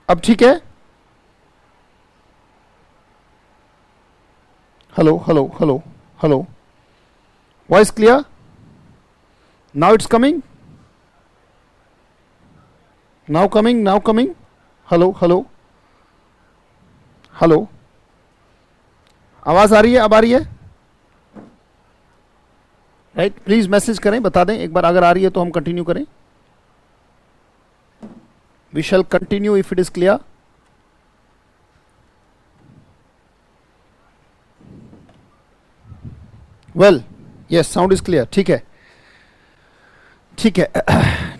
अब ठीक है? Hello hello hello hello, voice clear? Now it's coming, now coming, now coming. Hello hello hello, आवाज आ रही है? अब आ रही है? राइट, प्लीज मैसेज करें, बता दें एक बार अगर आ रही है तो हम कंटिन्यू करें। We shall continue if it is clear. Well, yes, sound is clear. ठीक है, ठीक है।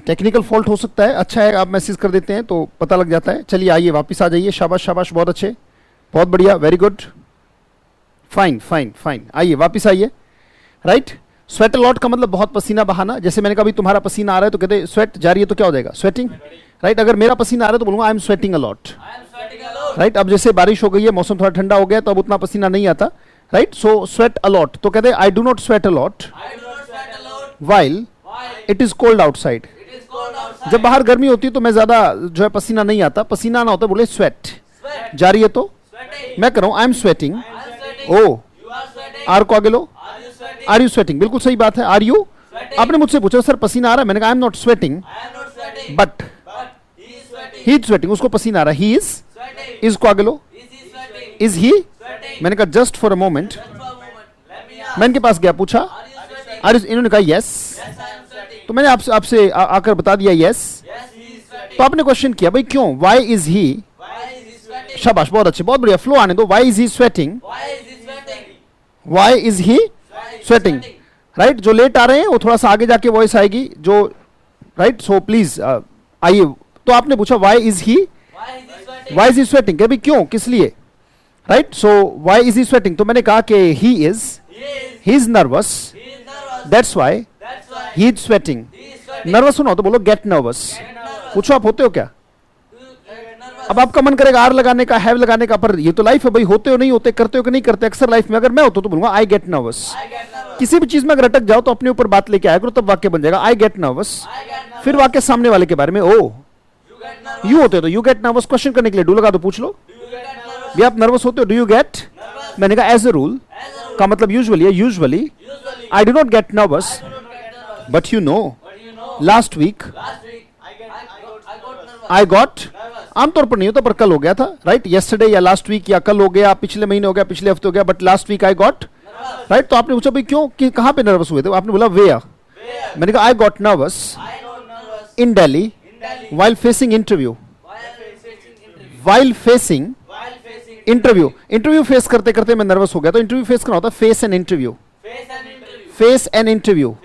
टेक्निकल फॉल्ट हो सकता है, अच्छा है आप मैसेज कर देते हैं तो पता लग जाता है। चलिए आइए वापस आ जाइए, शाबाश शाबाश, बहुत अच्छे, बहुत बढ़िया, very good, fine fine fine. आइए वापस आइए। राइट, स्वेट अलॉट का मतलब बहुत पसीना बहाना। जैसे मैंने कहा भाई तुम्हारा पसीना आ रहा है तो कहते स्वेट जा रही है तो क्या हो जाएगा? स्वेटिंग। राइट, अगर मेरा पसीना आ रहा है तो बोलूंगा I am sweating a lot. Right, अब जैसे बारिश हो गई है, मौसम थोड़ा ठंडा हो गया तो अब उतना पसीना नहीं आता। राइट, सो स्वेट अलॉट तो कहते I do not sweat a lot while it is cold outside. जब बाहर गर्मी होती है तो मैं ज्यादा जो है पसीना नहीं आता, पसीना आना होता है, बोले स्वेट जा रही है तो मैं कर रहा हूं आई एम स्वेटिंग। ओ, आर को आगे लो, आर यू स्वेटिंग, बिल्कुल सही बात है, आर यू। आपने मुझसे पूछा सर पसीना आ रहा है, मैंने कहा I am not sweating but he is sweating, उसको पसीना आ रहा है, ही इज को आगे लो, इज ही। मैंने कहा जस्ट फॉर अ मोमेंट, मैं इनके पास गया, पूछा आर यू, इन्होंने कहा यस, तो मैंने आपसे आकर बता दिया यस। तो आपने क्वेश्चन किया भाई क्यों, वाई इज ही, शाबाश, बहुत अच्छे, बहुत बढ़िया, फ्लो आने दो। Why is he sweating, why is he sweating. Right, जो लेट आ रहे हैं वो थोड़ा सा आगे जाके वॉइस आएगी जो, राइट, सो प्लीज आइए। तो आपने पूछा वाई इज ही स्वेटिंग, भाई क्यों, किस लिए? Right, so why is he sweating, तो मैंने कहा कि he is nervous, that's why he is sweating. Nervous होना हो तो बोलो गेट नर्वस। पूछो आप होते हो क्या? अब आपका मन करेगा आर लगाने का, हैव लगाने का, पर ये तो लाइफ है भाई, होते हो नहीं होते, करते हो कि नहीं करते। अक्सर लाइफ में अगर मैं होता तो बोलूंगा आई गेट नर्वस। किसी भी चीज में अगर अटक जाओ तो अपने ऊपर बात लेके आया करो, तब वाक्य बन जाएगा आई गेट नर्वस। फिर वाक्य सामने वाले के बारे में, ओ यू होते हो तो यू गेट नर्वस। क्वेश्चन करने के लिए डू लगा दो, पूछ लो भी आप नर्वस होते हो, डू यू गेट। मैंने कहा एज ए रूल का मतलब यूजुअली है, usually I do not get nervous but you know last week I got, आमतौर पर नहीं होता पर कल हो गया था। राइट, यस्टरडे या लास्ट वीक या कल हो गया, पिछले महीने हो गया, पिछले हफ्ते हो गया, but last week I got. Right, तो आपने पूछा भाई क्यों, कि कहां पे नर्वस हुए थे? आपने बोला वेयर। मैंने कहा I got nervous in Delhi while facing interview, while facing interview, interview face करते करते मैं नर्वस हो गया। तो इंटरव्यू फेस करना होता है face an interview, face an interview.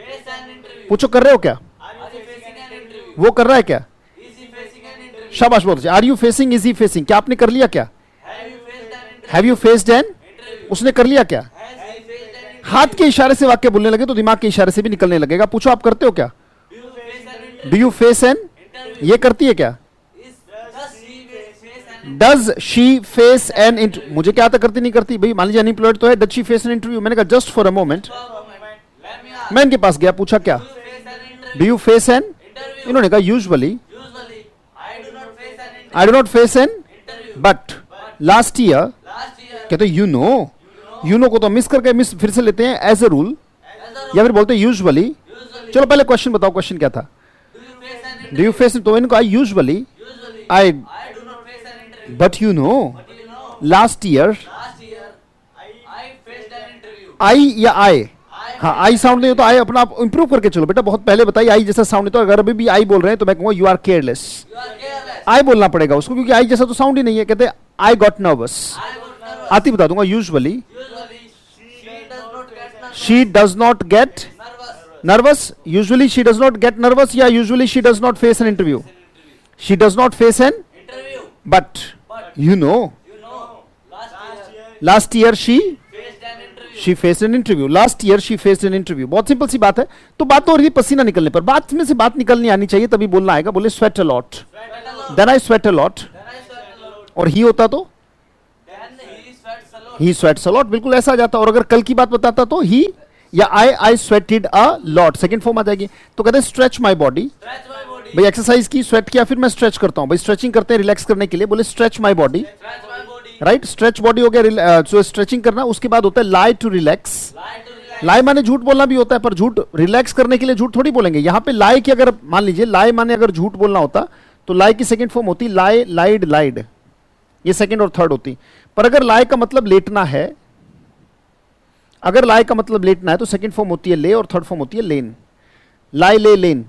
पूछो कर रहे हो क्या, वो कर रहा है क्या? शाबाश, बहुत अच्छे। Are you facing, is he facing, क्या आपने कर लिया क्या? हैव यू फेस्ड एन, उसने कर लिया क्या? हाथ के इशारे से वाक्य बोलने लगे तो दिमाग के इशारे से भी निकलने लगेगा। पूछो आप करते हो क्या? डू यू फेस एन, ये करती है क्या? Does she face an interview, मुझे क्या आता करती नहीं करती भाई, मान लीजिए अनएम्प्लॉयड तो है, does she face an interview. मैंने कहा जस्ट फॉर अ मोमेंट, मैं इनके पास गया, पूछा क्या डू यू फेस एन, इन्होंने कहा usually I do not face an but last year. कहते यू नो को तो मिस करके मिस फिर से लेते हैं एज ए रूल, या फिर बोलते हैं यूजुअली। चलो पहले क्वेश्चन बताओ, क्वेश्चन क्या था? डू यू फेस, तो इनको I usually I but you know last year आई या आई, हाँ आई साउंड नहीं हो तो आई अपना आप इंप्रूव करके चलो बेटा, बहुत पहले बताइए आई जैसा साउंड नहीं। तो अगर अभी भी आई बोल रहे हैं तो मैं कहूंगा यू आर केयरलेस, आई बोलना पड़ेगा उसको, क्योंकि आई जैसा तो साउंड ही नहीं है। कहते आई गॉट नर्वस, आती बता दूंगा usually she does not get nervous, usually she does not get nervous, या usually she does not face an interview. She does not face an but you know last year she faced an interview, last year she faced an interview. बहुत simple सी बात है। तो बात तो हो रही है पसीना निकलने पर, बात में से बात निकलनी आनी चाहिए तभी बोलना आएगा। बोले sweat a lot, then I sweat a lot, और ही होता तो ही स्वेट्स अ लॉट, बिल्कुल ऐसा आ जाता। और अगर कल की बात बताता तो ही या आई स्वेटेड अ लॉट, सेकंड फॉर्म आ जाएगी। तो कहते हैं स्ट्रेच माय बॉडी भाई एक्सरसाइज की, स्वेट किया, फिर मैं स्ट्रेच करता हूं। भाई स्ट्रेचिंग करते हैं रिलैक्स करने के लिए, बोले stretch my body, right. Stretch body हो गया, जो स्ट्रेचिंग करना। उसके बाद होता है लाई टू रिलैक्स। लाई माने झूठ बोलना भी होता है, पर झूठ रिलैक्स करने के लिए झूठ थोड़ी बोलेंगे। यहां पे लाई की अगर मान लीजिए लाई माने अगर झूठ बोलना होता तो लाई की सेकंड फॉर्म होती लाई, लाइड, लाइड, ये सेकंड और थर्ड होती। पर अगर लाई का मतलब लेटना है, अगर लाई का मतलब लेटना है तो सेकंड फॉर्म होती है ले और थर्ड फॉर्म होती है लेन। लाई, ले, लेन,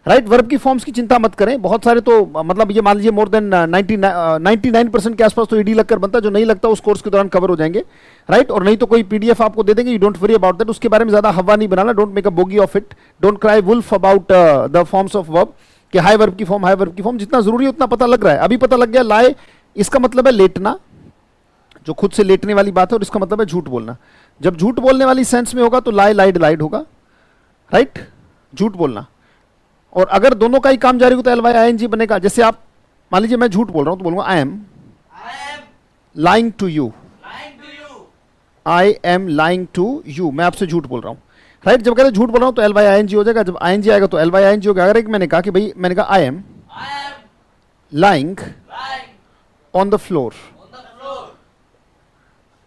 राइट। वर्ब की फॉर्म्स की चिंता मत करें, बहुत सारे तो मतलब ये मान लीजिए मोर देन 99% के आसपास तो ईडी लगकर बनता है। जो नहीं लगता उस कोर्स के दौरान कवर हो जाएंगे, राइट। और नहीं तो कोई पीडीएफ आपको दे देंगे, you don't worry about that. उसके बारे में ज्यादा हवा नहीं बनाना, don't make a bogey of it, don't cry wolf about the forms of verb कि हाई वर्ब की फॉर्म, हाई वर्ब की फॉर्म। जितना जरूरी है उतना पता लग रहा है। अभी पता लग गया लाई इसका मतलब है लेटना, जो खुद से लेटने वाली बात है, और इसका मतलब है झूठ बोलना। जब झूठ बोलने वाली सेंस में होगा तो लाई, लाइड, लाइड होगा, राइट, झूठ बोलना। और अगर दोनों का ही काम जारी हो तो LYING बनेगा। जैसे आप मान लीजिए मैं झूठ बोल रहा हूं तो बोलूंगा I am lying to you, I am lying to you, मैं आपसे झूठ बोल रहा हूं, राइट। जब कहते झूठ बोल रहा हूं तो LYING हो जाएगा, जब ING आएगा तो LYING होगा। अगर एक मैंने कहा कि भाई, मैंने कहा I am lying on the floor,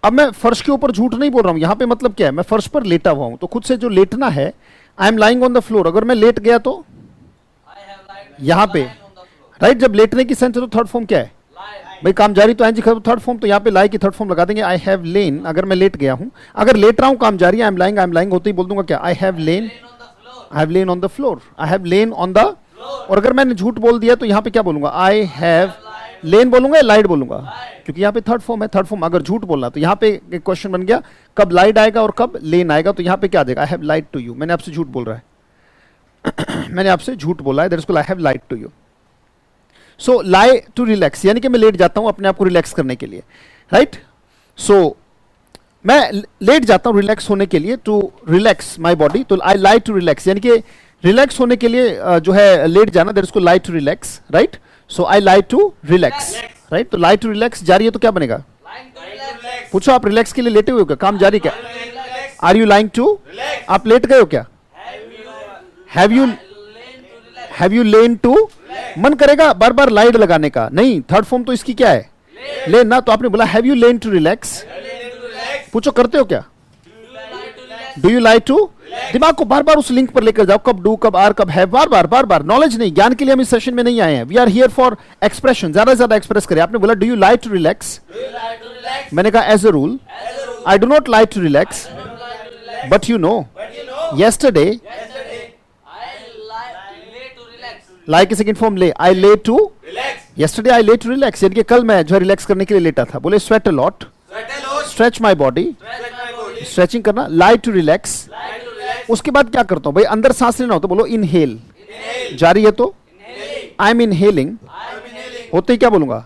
अब मैं फर्श के ऊपर झूठ नहीं बोल रहा हूं। यहां पे मतलब क्या है, मैं फर्श पर लेटा हुआ हूं, तो खुद से जो लेटना है, आई am lying on the floor. अगर मैं लेट गया तो यहां पे, राइट, जब लेटने की सेंस है तो थर्ड फॉर्म क्या है भाई, काम जारी तो ING खत्म, थर्ड फॉर्म, तो यहां पे लाई की थर्ड फॉर्म लगा देंगे, आई हैव लेन। अगर मैं लेट गया हूं, अगर लेट रहा हूं, काम जारी, आई एम लाइंग होते ही बोल दूंगा क्या, I have lane, I have lane on the floor, I have lane on the. और अगर मैंने झूठ बोल दिया तो यहां पे क्या बोलूंगा, आई हैव लेन बोलूंगा या लाइड बोलूंगा, क्योंकि यहाँ पे थर्ड फॉर्म है। थर्ड फॉर्म अगर झूठ बोलना तो यहाँ पे एक क्वेश्चन बन गया, कब लाइड आएगा और कब लेन आएगा। तो यहाँ पे क्या देगा, I have lied to you, मैंने आपसे झूठ बोल रहा है मैंने आपसे झूठ बोला है, that is called I have lied to you. So lie to relax, यानी कि मैं लेट जाता हूं अपने आप को रिलैक्स करने के लिए, राइट। सो मैं लेट जाता हूं रिलैक्स होने के लिए, टू रिलैक्स माई बॉडी, तो आई लाई टू रिलैक्स, यानी कि रिलैक्स होने के लिए जो है लेट जाना, that is called lie to relax, right. So I lie to relax, right. तो लाई टू रिलैक्स जारी है तो क्या बनेगा, पूछो आप रिलैक्स के लिए लेटे हुए हो क्या, काम जारी क्या, आर यू लाइंग टू, आप लेट गए हो क्या, हैव यू लेन टू, मन करेगा बार बार लाइड लगाने का, नहीं, थर्ड फॉर्म तो इसकी क्या है, लेन ना। तो आपने बोला have you lain to relax, पूछो करते हो क्या, डू यू लाइक टू। दिमाग को बार बार उस लिंक पर लेकर जाओ, कब डू, कब आर, कब है, बार बार बार बार। नॉलेज नहीं, ज्ञान के लिए हम इस सेशन में नहीं आए हैं, we are here for expression, ज्यादा से ज्यादा एक्सप्रेस करें। आपने बोला do you like to relax, मैंने कहा as a rule I do not like to relax, but you know yesterday lie की second form lay, I lay to, yesterday I lay to relax, यानी कि कल मैं जो है रिलैक्स करने के लिए लेटा था। बोले sweat a lot, stretch my body, stretching करना, लाई टू रिलैक्स। उसके बाद क्या करता हूं भाई, अंदर सांस लेना हो तो बोलो इनहेल, जारी है तो आई एम इनहेलिंग, होते ही क्या बोलूंगा,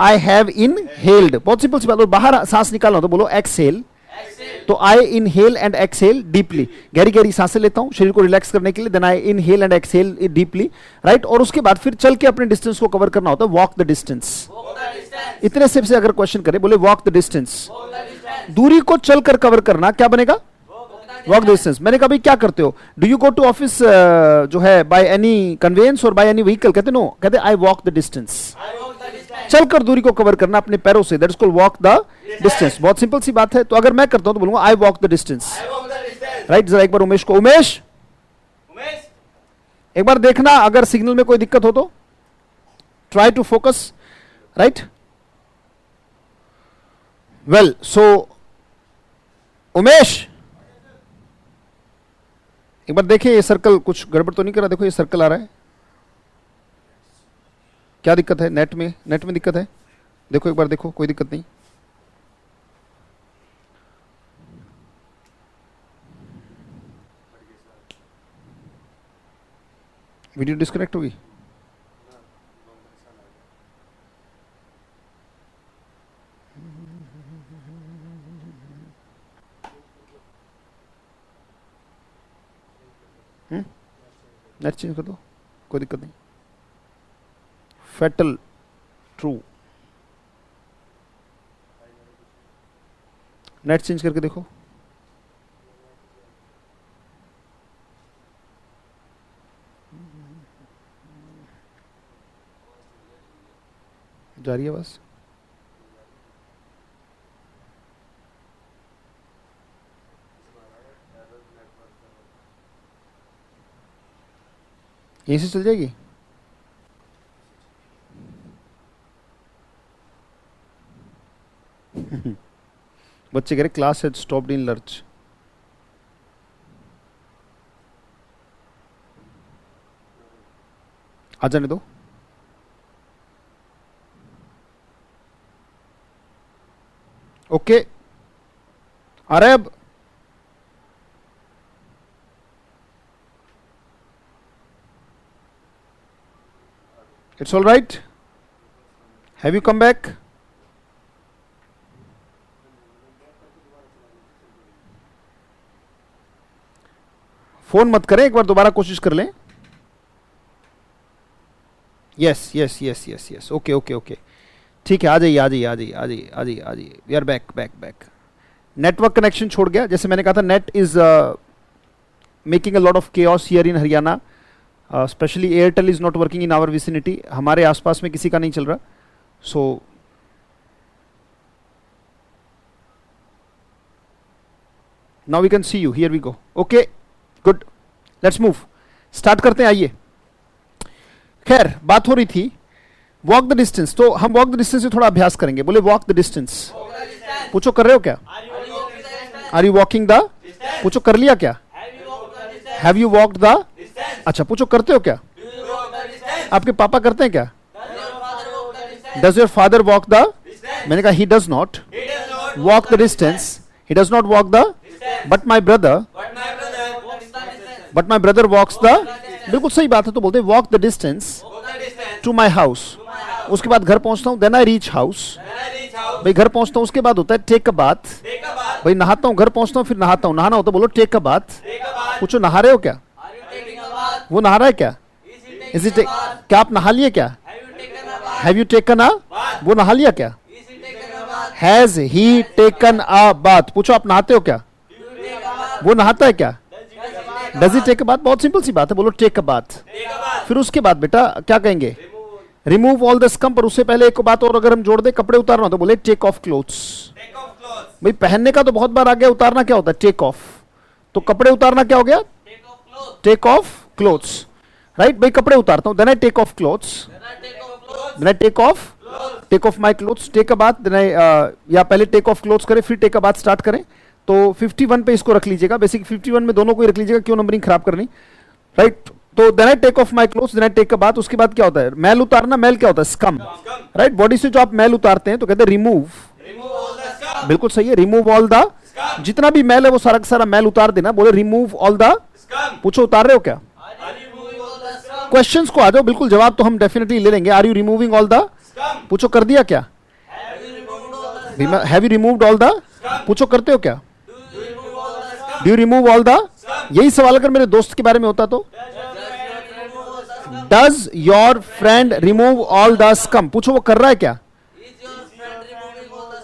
आई हैव इनहेल्ड, बहुत सिंपल सी बात। बाहर सांस निकालना हो तो बोलो एक्सहेल, तो आई इनहेल एंड एक्सहेल डीपली, गहरी गहरी सांसें लेता हूं शरीर को रिलैक्स करने के लिए, then I inhale and exhale deeply, right. और उसके बाद फिर चल के अपने डिस्टेंस को कवर करना होता है, वॉक द डिस्टेंस। इतने स्टेप से अगर क्वेश्चन करे, बोले वॉक द डिस्टेंस, दूरी को चलकर कवर करना, क्या बनेगा, वॉक द डिस्टेंस। मैंने कहा भाई क्या करते हो, do you go to office जो है बाय एनी कन्वेंस और बाय एनी व्हीकल, कहते नो, कहते आई वॉक द डिस्टेंस, चलकर दूरी को कवर करना अपने पैरों से, that is called walk the distance. बहुत सिंपल सी बात है। तो अगर मैं करता हूं तो बोलूंगा I walk the distance, right. जरा एक बार उमेश को, उमेश एक बार देखना अगर सिग्नल में कोई दिक्कत हो तो, try to focus, right. Well, so Umesh एक बार देखें ये सर्कल कुछ गड़बड़ तो नहीं कर रहा, देखो ये सर्कल आ रहा है, क्या दिक्कत है, नेट में दिक्कत है, देखो एक बार देखो, कोई दिक्कत नहीं। वीडियो डिस्कनेक्ट होगी, नेट चेंज कर दो, कोई दिक्कत नहीं। फैटल ट्रू, नेट चेंज करके देखो, जा रही है बस। यहीं से चल जाएगी। बच्चे कह रहे class had stopped in lunch. आ जाने दो। ओके आ रहा है अब। It's all right. Have you come back? Phone मत करें, एक बार दोबारा कोशिश कर लें। Yes yes yes yes yes, okay okay okay, ठीक है, आ जाइए आ जाइए आ जाइए आ जाइए आ जाइए आ जाइए। We are back back back. Network connection छोड़ गया, जैसे मैंने कहा था net is making a lot of chaos here in Haryana, specially Airtel is not working in our vicinity, हमारे आसपास में किसी का नहीं चल रहा। So now we can see you, here we go. Okay good, let's move, start करते हैं, आइए। खैर बात हो रही थी वॉक द डिस्टेंस, तो हम वॉक द डिस्टेंस से थोड़ा अभ्यास करेंगे। बोले वॉक द डिस्टेंस। पूछो कर रहे हो क्या? Are you walking the? पूछो कर लिया क्या? Have you walked the? अच्छा पूछो करते हो क्या? आपके पापा करते हैं क्या? Does your father walk the? मैंने कहा he does not walk the distance, he does not walk the, but my brother walks the. बिल्कुल सही बात है, तो बोलते walk the distance to my house. उसके बाद घर पहुंचता हूं, देन आई रीच हाउस। भाई घर पहुंचता हूं, उसके बाद होता है टेक अ बाथ। भाई नहाता हूं, घर पहुंचता हूं, फिर नहाता हूं, नहाना होता बोलो टेक अ बाथ। पूछो नहा रहे हो क्या? वो नहा रहा है क्या? इज इट, क्या आप नहा लिए क्या? Have you taken a? वो नहा लिया क्या? Has he taken a bath. पूछो आप नहाते हो क्या? वो नहाता है क्या? Does he take a bath? बहुत सिंपल सी बात है, बोलो टेक अ बाथ। फिर उसके बाद बेटा क्या कहेंगे? Remove all the scum. पर उससे पहले एक बात और अगर हम जोड़ दे, कपड़े उतारना तो बोले टेक ऑफ क्लोथ्स। भाई पहनने का तो बहुत बार आ गया, उतारना क्या होता है? Take off. तो कपड़े उतारना क्या हो गया? Take off clothes, right. भाई कपड़े उतारता हूं, then I take off clothes, then I take off my clothes, take a bath, then I, या पहले टेक ऑफ क्लोथ्स करें फिर टेक अ बाथ स्टार्ट करें। तो 51 पे इसको रख लीजिएगा, बेसिक 51 में दोनों को ही रख लीजिएगा, क्यों नंबरिंग खराब करनी, राइट। तो then I take off my clothes, then I take a bath. उसके बाद क्या होता है? मैल उतारना। मैल क्या होता है? Scum, right. बॉडी से जो आप मैल उतारते हैं तो कहते हैं रिमूव। बिल्कुल सही है, रिमूव ऑल द, जितना भी मैल है वो सारा का सारा मैल उतार देना। बोले रिमूव ऑल द। पूछो उतार रहे हो क्या? क्वेश्चंस को आ जाओ, बिल्कुल जवाब तो हम डेफिनेटली ले लेंगे। Are you removing all the? पूछो कर दिया क्या? Have you removed all the? पूछो करते हो क्या? Do you remove all the? यही सवाल अगर मेरे दोस्त के बारे में होता तो does your friend remove all the scum. पूछो वो कर रहा है क्या?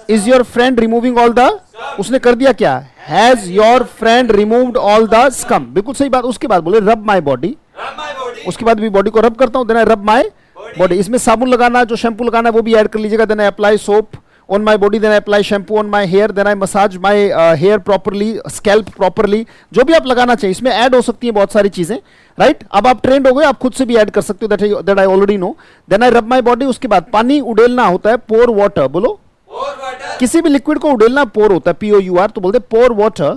Is your friend removing all the? उसने कर दिया क्या? Has your friend removed all the scum. बिल्कुल सही बात। उसके बाद बोले रब माई बॉडी। उसके बाद भी बॉडी को रब करता हूं, देन आई रब माई बॉडी। इसमें साबुन लगाना, जो शैम्पू लगाना है वो भी ऐड कर लीजिएगा। Then I apply soap on my body, then I apply shampoo on my hair, then I massage my hair properly, scalp properly। जो भी आप लगाना चाहिए इसमें ऐड हो सकती है बहुत सारी चीजें, राइट। अब आप ट्रेंड हो गए, आप खुद से भी ऐड कर सकते हो, that I already know। then I rub my body। उसके बाद पानी उड़ेलना होता है, pour water। बोलो किसी भी लिक्विड को उड़ेलना pour होता है, POUR, तो बोलते pour water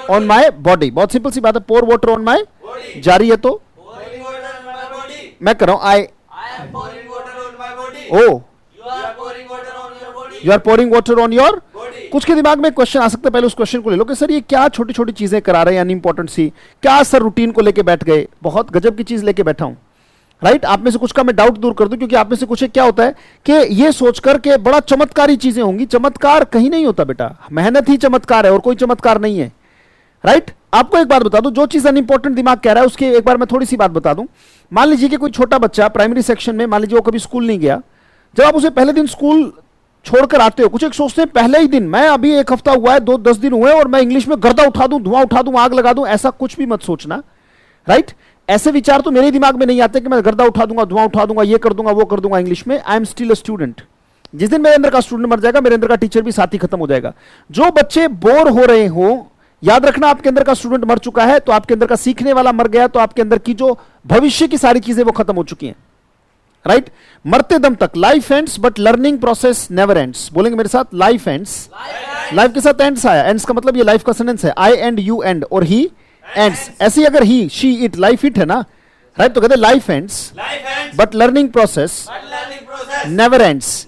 on my body। बहुत सिंपल सी बात है, pour water on my, जारी है तो मैं कर रहा हूं, I oh you are pouring water on your. कुछ के दिमाग में क्वेश्चन आ सकता है, पहले उस क्वेश्चन को ले लो कि सर ये क्या छोटी छोटी चीजें करा रहे हैं अनइंपॉर्टेंट सी, क्या सर रूटीन को लेके बैठ गए, बहुत गजब की चीज लेके बैठा हूं, राइट। आप में से कुछ का मैं डाउट दूर कर दूं, क्योंकि आप में से कुछ क्या होता है कि ये सोचकर के बड़ा चमत्कारी चीजें होंगी। चमत्कार कहीं नहीं होता बेटा, मेहनत ही चमत्कार है और कोई चमत्कार नहीं है, राइट। आपको एक बात बता दूं, जो चीज अनइंपॉर्टेंट दिमाग कह रहा है उसके एक बार मैं थोड़ी सी बात बता दूं। मान लीजिए कि कोई छोटा बच्चा प्राइमरी सेक्शन में, मान लीजिए वो कभी स्कूल नहीं गया, जब आप उसे पहले दिन स्कूल छोड़कर आते हो, कुछ एक सोचते हैं पहले ही दिन, मैं अभी एक हफ्ता हुआ है, 10 दिन हुए और मैं इंग्लिश में गर्दा उठा दूं, धुआं उठा दूं, आग लगा दूं, ऐसा कुछ भी मत सोचना, राइट। ऐसे विचार तो मेरे दिमाग में नहीं आते कि मैं गर्दा उठा दूंगा, धुआं उठा दूंगा, ये कर दूंगा, वो कर दूंगा इंग्लिश में। I am still a student. जिस दिन मेरे अंदर का स्टूडेंट मर जाएगा, मेरे अंदर का टीचर भी साथ ही खत्म हो जाएगा। जो बच्चे बोर हो रहे हो, याद रखना आपके अंदर का स्टूडेंट मर चुका है, तो आपके अंदर का सीखने वाला मर गया, तो आपके अंदर की जो भविष्य की सारी चीजें वो खत्म हो चुकी हैं। राइट? मरते दम तक life ends but learning process never ends. बोलेंगे मेरे साथ, लाइफ एंड्स। लाइफ के साथ एंड्स आया, एंड्स का मतलब ये लाइफ का सेंटेंस है, आई एंड यू एंड और ही एंड्स। ऐसी अगर ही, शी, इट, लाइफ इट है ना, राइट? तो कहते हैं life ends but learning process never ends.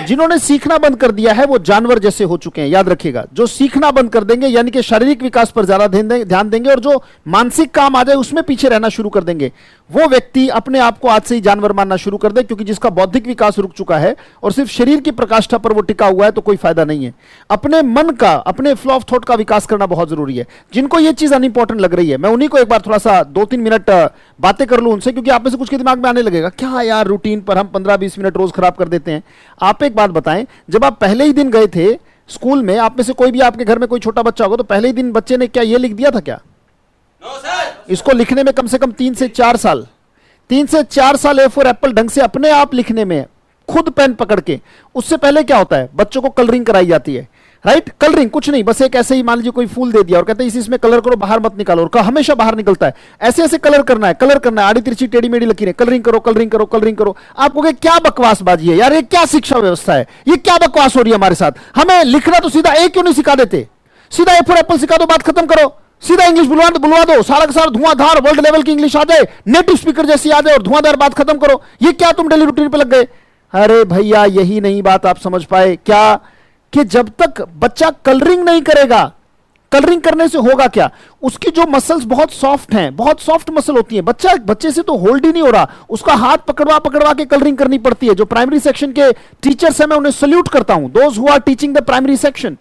जिन्होंने सीखना बंद कर दिया है वो जानवर जैसे हो चुके हैं। याद रखिएगा, जो सीखना बंद कर देंगे यानी कि शारीरिक विकास पर ज्यादा ध्यान देंगे और जो मानसिक काम आ जाए उसमें पीछे रहना शुरू कर देंगे, वो व्यक्ति अपने आप को आज से ही जानवर मानना शुरू कर दे, क्योंकि जिसका बौद्धिक विकास रुक चुका है और सिर्फ शरीर की प्रकाष्ठा पर वो टिका हुआ है तो कोई फायदा नहीं है। अपने मन का, अपने फ्लो ऑफ थॉट का विकास करना बहुत जरूरी है। जिनको ये चीज अनइंपॉर्टेंट लग रही है, मैं उन्हीं को एक बार थोड़ा सा 2-3 मिनट बातें कर लूं उनसे, क्योंकि आप में से कुछ के दिमाग में आने लगेगा, क्या यार रूटीन पर हम 15-20 मिनट रोज खराब कर देते हैं। आप एक बात बताएं, जब आप पहले ही दिन गए थे स्कूल में, आप में से कोई भी, आपके घर में कोई छोटा बच्चा होगा, तो पहले ही दिन बच्चे ने क्या ये लिख दिया था क्या? No sir. इसको लिखने में कम से कम 3 से 4 साल, 3 से 4 साल ए फॉर एप्पल ढंग से अपने आप लिखने में, खुद पेन पकड़ के। उससे पहले क्या होता है, बच्चों को कलरिंग कराई जाती है। राइट? कलरिंग कुछ नहीं, बस एक ऐसे ही मान लीजिए कोई फूल दे दिया और कहते हैं इसमें कलर करो, बाहर मत निकालो, और हमेशा बाहर निकलता है। ऐसे ऐसे कलर करना है, कलर करना है, आड़ी तिरछी टेढ़ी मेढ़ी लकीरें, कलरिंग करो, कलरिंग करो, कलरिंग करो। आप कहोगे क्या बकवासबाजी है यार, ये क्या शिक्षा व्यवस्था है, ये क्या बकवास हो रही है हमारे साथ। हमें लिखना तो सीधा ए क्यों नहीं सिखा देते? सीधा ए फॉर एप्पल सिखा दो, बात खत्म करो। सीधा इंग्लिश बुलवा दो, सारा का सारा धुआंधार वर्ल्ड लेवल की इंग्लिश आ जाए, नेटिव स्पीकर जैसी आ जाए और धुआंधार बात खत्म करो। ये क्या तुम डेली रूटीन पे लग गए? अरे भैया, यही नहीं बात आप समझ पाए क्या, कि जब तक बच्चा कलरिंग नहीं करेगा, कलरिंग करने से होगा क्या, उसकी जो मसल्स बहुत सॉफ्ट हैं, बहुत सॉफ्ट मसल होती हैं, बच्चे से तो होल्ड ही नहीं हो रहा, उसका हाथ पकड़वा पकड़वा के कलरिंग करनी पड़ती है। जो प्राइमरी सेक्शन के टीचर्स हैं, मैं उन्हें सल्यूट करता हूं, those who are teaching the primary section.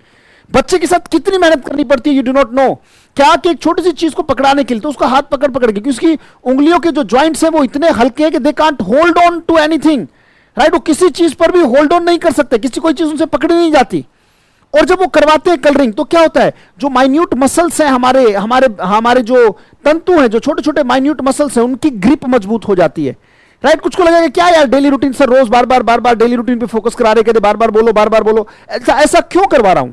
बच्चे के साथ कितनी मेहनत करनी पड़ती है, यू डू नॉट नो। क्या कि एक छोटी सी चीज को पकड़ाने के लिए तो उसका हाथ पकड़ पकड़ के, क्योंकि उसकी उंगलियों के जो ज्वाइंट्स हैं वो इतने हल्के हैं कि they can't hold on to anything. Right? वो किसी चीज पर भी होल्ड ऑन नहीं कर सकते, किसी कोई चीज उनसे पकड़ी नहीं जाती। और जब वो करवाते हैं कलरिंग तो क्या होता है, जो माइन्यूट मसल्स हैं, हमारे हमारे हमारे जो तंतु हैं, जो छोटे छोटे माइन्यूट मसल्स हैं, उनकी ग्रिप मजबूत हो जाती है। राइट? कुछ को लगेगा क्या यार डेली रूटीन सर, रोज बार बार डेली रूटीन पे फोकस करा रहे, कहते बार बार बोलो। ऐसा क्यों करवा रहा हूं,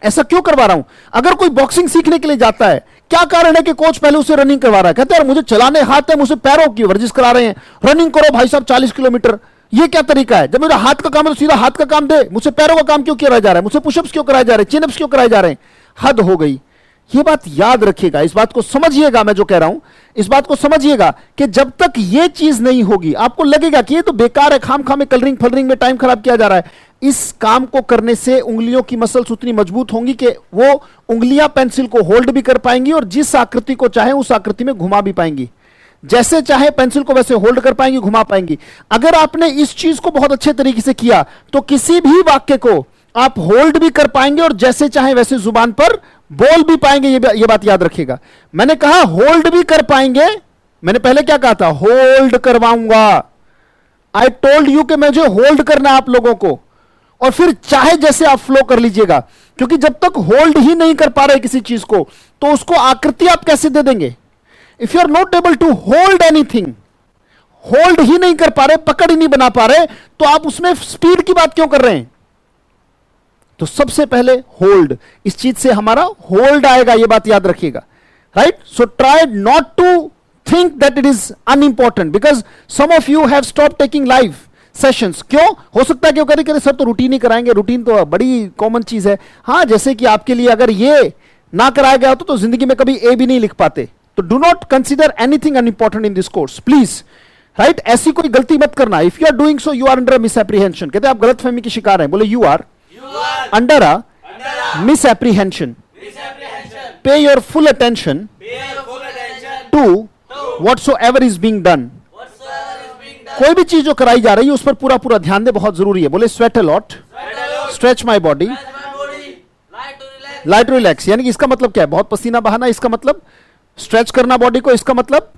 ऐसा क्यों करवा रहा हूं? अगर कोई बॉक्सिंग सीखने के लिए जाता है, क्या कारण है कि कोच पहले उसे रनिंग करवा रहा है, कहते हैं मुझे चलाने हाथ है, मुझे पैरों की वर्जिश करा रहे हैं, रनिंग करो भाई साहब 40 किलोमीटर। ये क्या तरीका है? जब मेरा हाथ का काम है तो सीधा हाथ का काम दे, मुझसे पैरों का काम क्यों किया जा रहा है, मुझसे पुशअप्स क्यों कराए जा रहे हैं, चिनअप्स क्यों कराए जा रहे हैं? हद हो गई। ये बात याद रखिएगा, इस बात को समझिएगा, मैं जो कह रहा हूं इस बात को समझिएगा कि जब तक ये चीज नहीं होगी, आपको लगेगा कि ये तो बेकार है, खाम में कलरिंग फलरिंग में टाइम खराब किया जा रहा है। इस काम को करने से उंगलियों की मसल्स उतनी मजबूत होंगी कि वो उंगलियां पेंसिल को होल्ड भी कर पाएंगी और जिस आकृति को चाहे उस आकृति में घुमा भी पाएंगी, जैसे चाहे पेंसिल को वैसे होल्ड कर पाएंगी, घुमा पाएंगी। अगर आपने इस चीज को बहुत अच्छे तरीके से किया तो किसी भी वाक्य को आप होल्ड भी कर पाएंगे और जैसे चाहे वैसे जुबान पर बोल भी पाएंगे। ये बात याद रखिएगा। मैंने कहा होल्ड भी कर पाएंगे, मैंने पहले क्या कहा था, होल्ड करवाऊंगा। आई टोल्ड यू कि मुझे होल्ड करना आप लोगों को, और फिर चाहे जैसे आप फ्लो कर लीजिएगा, क्योंकि जब तक होल्ड ही नहीं कर पा रहे किसी चीज को तो उसको आकृति आप कैसे दे देंगे? If you are not able to hold anything, hold ही नहीं कर पा रहे, पकड़ ही नहीं बना पा रहे, तो आप उसमें स्पीड की बात क्यों कर रहे हैं? तो सबसे पहले होल्ड, इस चीज से हमारा होल्ड आएगा, यह बात याद रखिएगा। Right? So try not to think that it is unimportant, because some of you have stop taking live sessions. क्यों? हो सकता है क्यों करें सर तो रूटीन ही कराएंगे, रूटीन तो बड़ी कॉमन चीज है। हाँ, जैसे कि आपके लिए अगर ये ना कराया गया तो जिंदगी में कभी ए भी नहीं लिख पाते। तो do not consider anything unimportant in this course please. Right? ऐसी कोई गलती मत करना। If you are doing so you are under misapprehension. कहते हैं आप गलत फहमी के शिकार हैं, बोले you are under a misapprehension. Pay your full attention to whatsoever is being done. कोई भी चीज जो कराई जा रही है उस पर पूरा पूरा ध्यान दे, बहुत जरूरी है। बोले sweat a lot, stretch my body, light to relax. यानी कि इसका मतलब क्या है? बहुत पसीना बहाना, इसका मतलब स्ट्रेच करना बॉडी को, इसका मतलब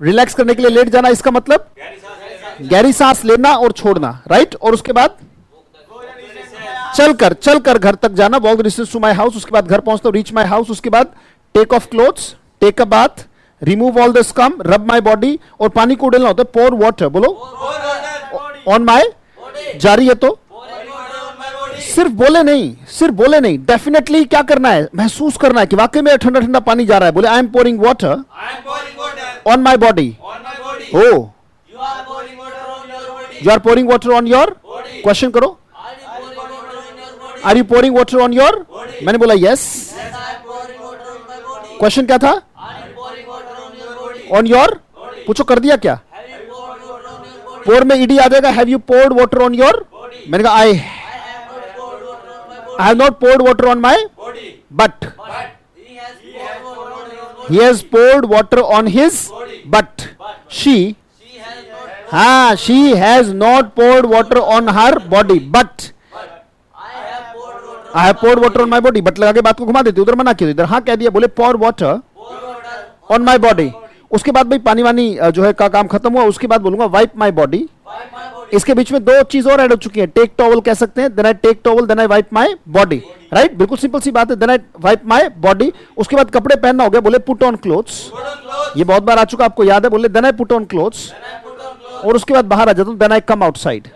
रिलैक्स करने के लिए लेट जाना, इसका मतलब गहरी सांस लेना और छोड़ना। राइट? और उसके बाद चलकर घर तक जाना, walk the distance to my house. उसके बाद घर पहुंचता हूं, रीच माई हाउस। उसके बाद take off clothes, take a bath, remove all the scum, rub my body, और पानी को उड़ेलना होता है पोर वाटर, बोलो ऑन माई, जारी है तो सिर्फ बोले नहीं, डेफिनेटली क्या करना है, महसूस करना है कि वाकई में ठंडा ठंडा पानी जा रहा है। बोले I am pouring water on my body, oh you are pouring water on your, question करो, are you pouring water on your, मैंने बोला यस, क्वेश्चन क्या था, ऑन योर, पूछो कर दिया क्या, पोर में ईडी आ जाएगा, have you poured water on your, मैंने कहा I have not poured water on my, but he has poured water on his, but she has not poured water on her body, but I have poured water on my body, but लगा के बात को घुमा देते, उधर मना किया, इधर हाँ कह दिया, बोले pour water on my body, उसके बाद भाई पानी वानी जो है का काम खत्म हुआ, उसके बाद बोलूंगा wipe my body, इसके बीच में दो चीज और ऐड हो चुकी है, टेक टॉवल कह सकते हैं, then I take towel, then I wipe my body, right, बिल्कुल सिंपल सी बात है, then I wipe my body, उसके बाद कपड़े पहनना हो गया, बोले पुट ऑन क्लोथ्स, ये बहुत बार आ चुका आपको याद है, बोले then I put on clothes, और उसके बाद बाहर आ जाता हूं, देन आई कम आउटसाइड।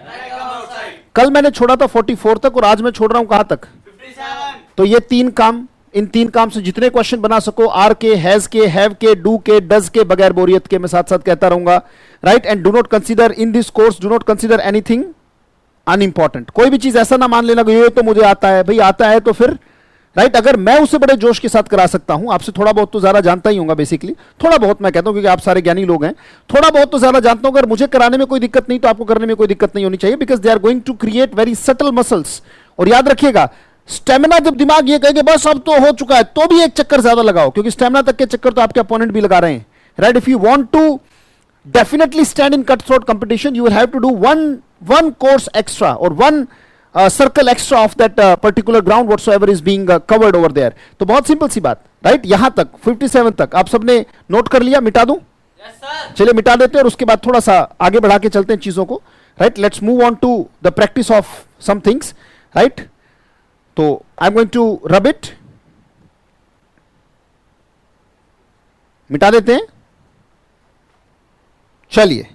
कल मैंने छोड़ा था 44 तक और आज मैं छोड़ रहा हूं कहां तक, 57। तो ये तीन काम, इन तीन काम से जितने क्वेश्चन बना सको, आर के, हैज के, हैव के, डू के, डज के, बगैर बोरियत के, मैं साथ साथ कहता रहूंगा, right, and do not consider in this course, do not consider anything unimportant, कोई भी चीज ऐसा ना मान लेना कि ये तो मुझे आता है, भाई आता है तो फिर, राइट, अगर मैं उसे बड़े जोश के साथ करा सकता हूं, आपसे थोड़ा बहुत तो ज्यादा जानता ही होगा बेसिकली, थोड़ा बहुत मैं कहता हूं क्योंकि आप सारे ज्ञानी लोग हैं, थोड़ा बहुत तो ज्यादा जानता हूं, अगर मुझे कराने में कोई दिक्कत नहीं तो आपको करने में कोई दिक्कत नहीं होनी चाहिए, because they are going to create very subtle muscles. और याद रखिएगा, स्टेमिना जब दिमाग ये कहे बस अब तो हो चुका है, तो भी एक चक्कर ज्यादा लगाओ, क्योंकि स्टेमिना तक के चक्कर तो आपके अपोनेंट भी लगा रहे हैं, right. If you want to definitely stand in cutthroat competition, you will have to do one course extra or one circle extra of that particular ground whatsoever is being covered over there। तो बहुत simple सी बात, right, यहां तक 57 तक आप सबने note कर लिया, मिटा दूं? Yes, sir। चलिए मिटा देते हैं और उसके बाद थोड़ा सा आगे बढ़ा के चलते हैं चीजों को, right. Let's move on to the practice of some things, right. तो I am going to rub it, मिटा देते हैं। चलिए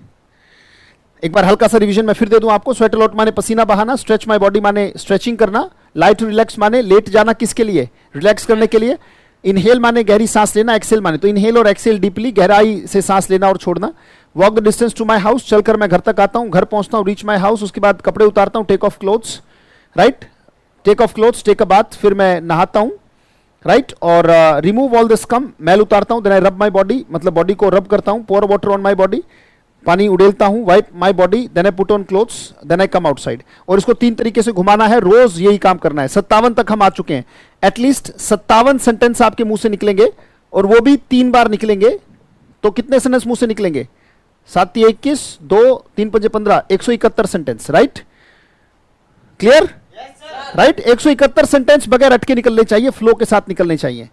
एक बार हल्का सा रिवीजन मैं फिर दे दूं आपको। स्वेट लॉट माने पसीना बहाना, स्ट्रेच माय बॉडी माने स्ट्रेचिंग करना, लाइट टू रिलैक्स माने लेट जाना, किसके लिए, रिलैक्स करने के लिए, इनहेल माने गहरी सांस लेना, एक्सेल माने तो इनहेल और एक्सेल डीपली, गहराई से सांस लेना और छोड़ना। Walk the distance to my house, चलकर मैं घर तक आता हूं, घर पहुंचता हूं, रीच माय हाउस, उसके बाद कपड़े उतारता हूं, take off clothes, right, take off clothes, take a bath, फिर मैं नहाता हूं, राइट, और रिमूव ऑल द स्कम, मैल उतारता हूं, देन आई रब माय बॉडी, मतलब बॉडी को रब करता हूं, pour water on my body, पानी उड़ेलता हूं, wipe my body, then I put on clothes, then I come outside. और इसको तीन तरीके से घुमाना है, रोज यही काम करना है। 57 तक हम आ चुके हैं, एटलीस्ट 57 सेंटेंस आपके मुंह से निकलेंगे, और वो भी 3 बार निकलेंगे। तो कितने सेंटेंस मुंह से निकलेंगे, 7 × 21, 2 3 × 5 15, 171 sentence, right, clear, right. 171 sentence बगैर अटके निकलने चाहिए, फ्लो के साथ निकलने चाहिए,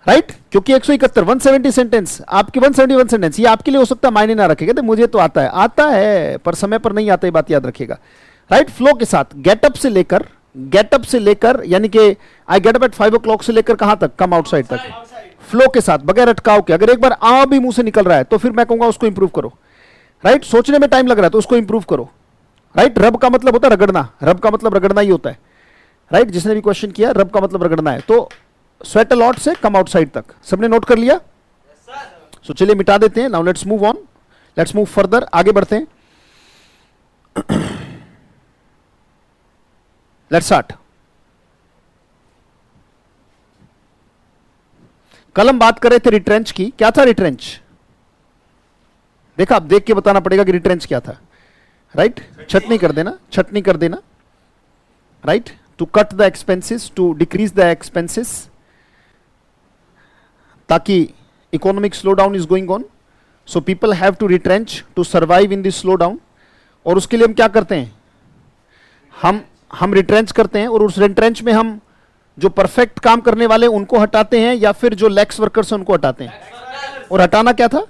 राइट, क्योंकि 171 170 सेंटेंस आपके, 171 सेंटेंस ये आपके लिए हो सकता है मायने ना रखेगा, तो मुझे तो आता है पर समय पर नहीं आता, ये बात याद रखिएगा, राइट। फ्लो के साथ गेटअप से लेकर यानी कि I get up at 5 o'clock से लेकर कहां तक, कम आउटसाइड तक, फ्लो के साथ बगैर अटकाव के। अगर एक बार आ भी मुंह से निकल रहा है तो फिर मैं कहूंगा उसको इंप्रूव करो, राइट। सोचने में टाइम लग रहा है तो उसको इंप्रूव करो, राइट। रब का मतलब होता है रगड़ना, रब का मतलब रगड़ना ही होता है, राइट। जिसने भी क्वेश्चन किया रब का मतलब रगड़ना है। तो स्वेट अ लॉट से कम आउटसाइड तक सबने नोट कर लिया, सो चलिए मिटा देते हैं। Now let's move on, let's move further, आगे बढ़ते हैं। Let's start. कल हम बात कर रहे थे रिट्रेंच की, क्या था रिट्रेंच, देखा, आप देख के बताना पड़ेगा कि रिट्रेंच क्या था, राइट। छटनी कर देना, छटनी कर देना, right, to cut the expenses, to decrease the expenses, ताकि economic slow down is going on, so people have to retrench to survive in this slowdown. और उसके लिए हम क्या करते हैं, हम रिट्रेंच करते हैं, और उस रिट्रेंच में हम जो परफेक्ट काम करने वाले उनको हटाते हैं, या फिर जो लैक्स वर्कर्स हैं उनको हटाते हैं। और हटाना क्या था,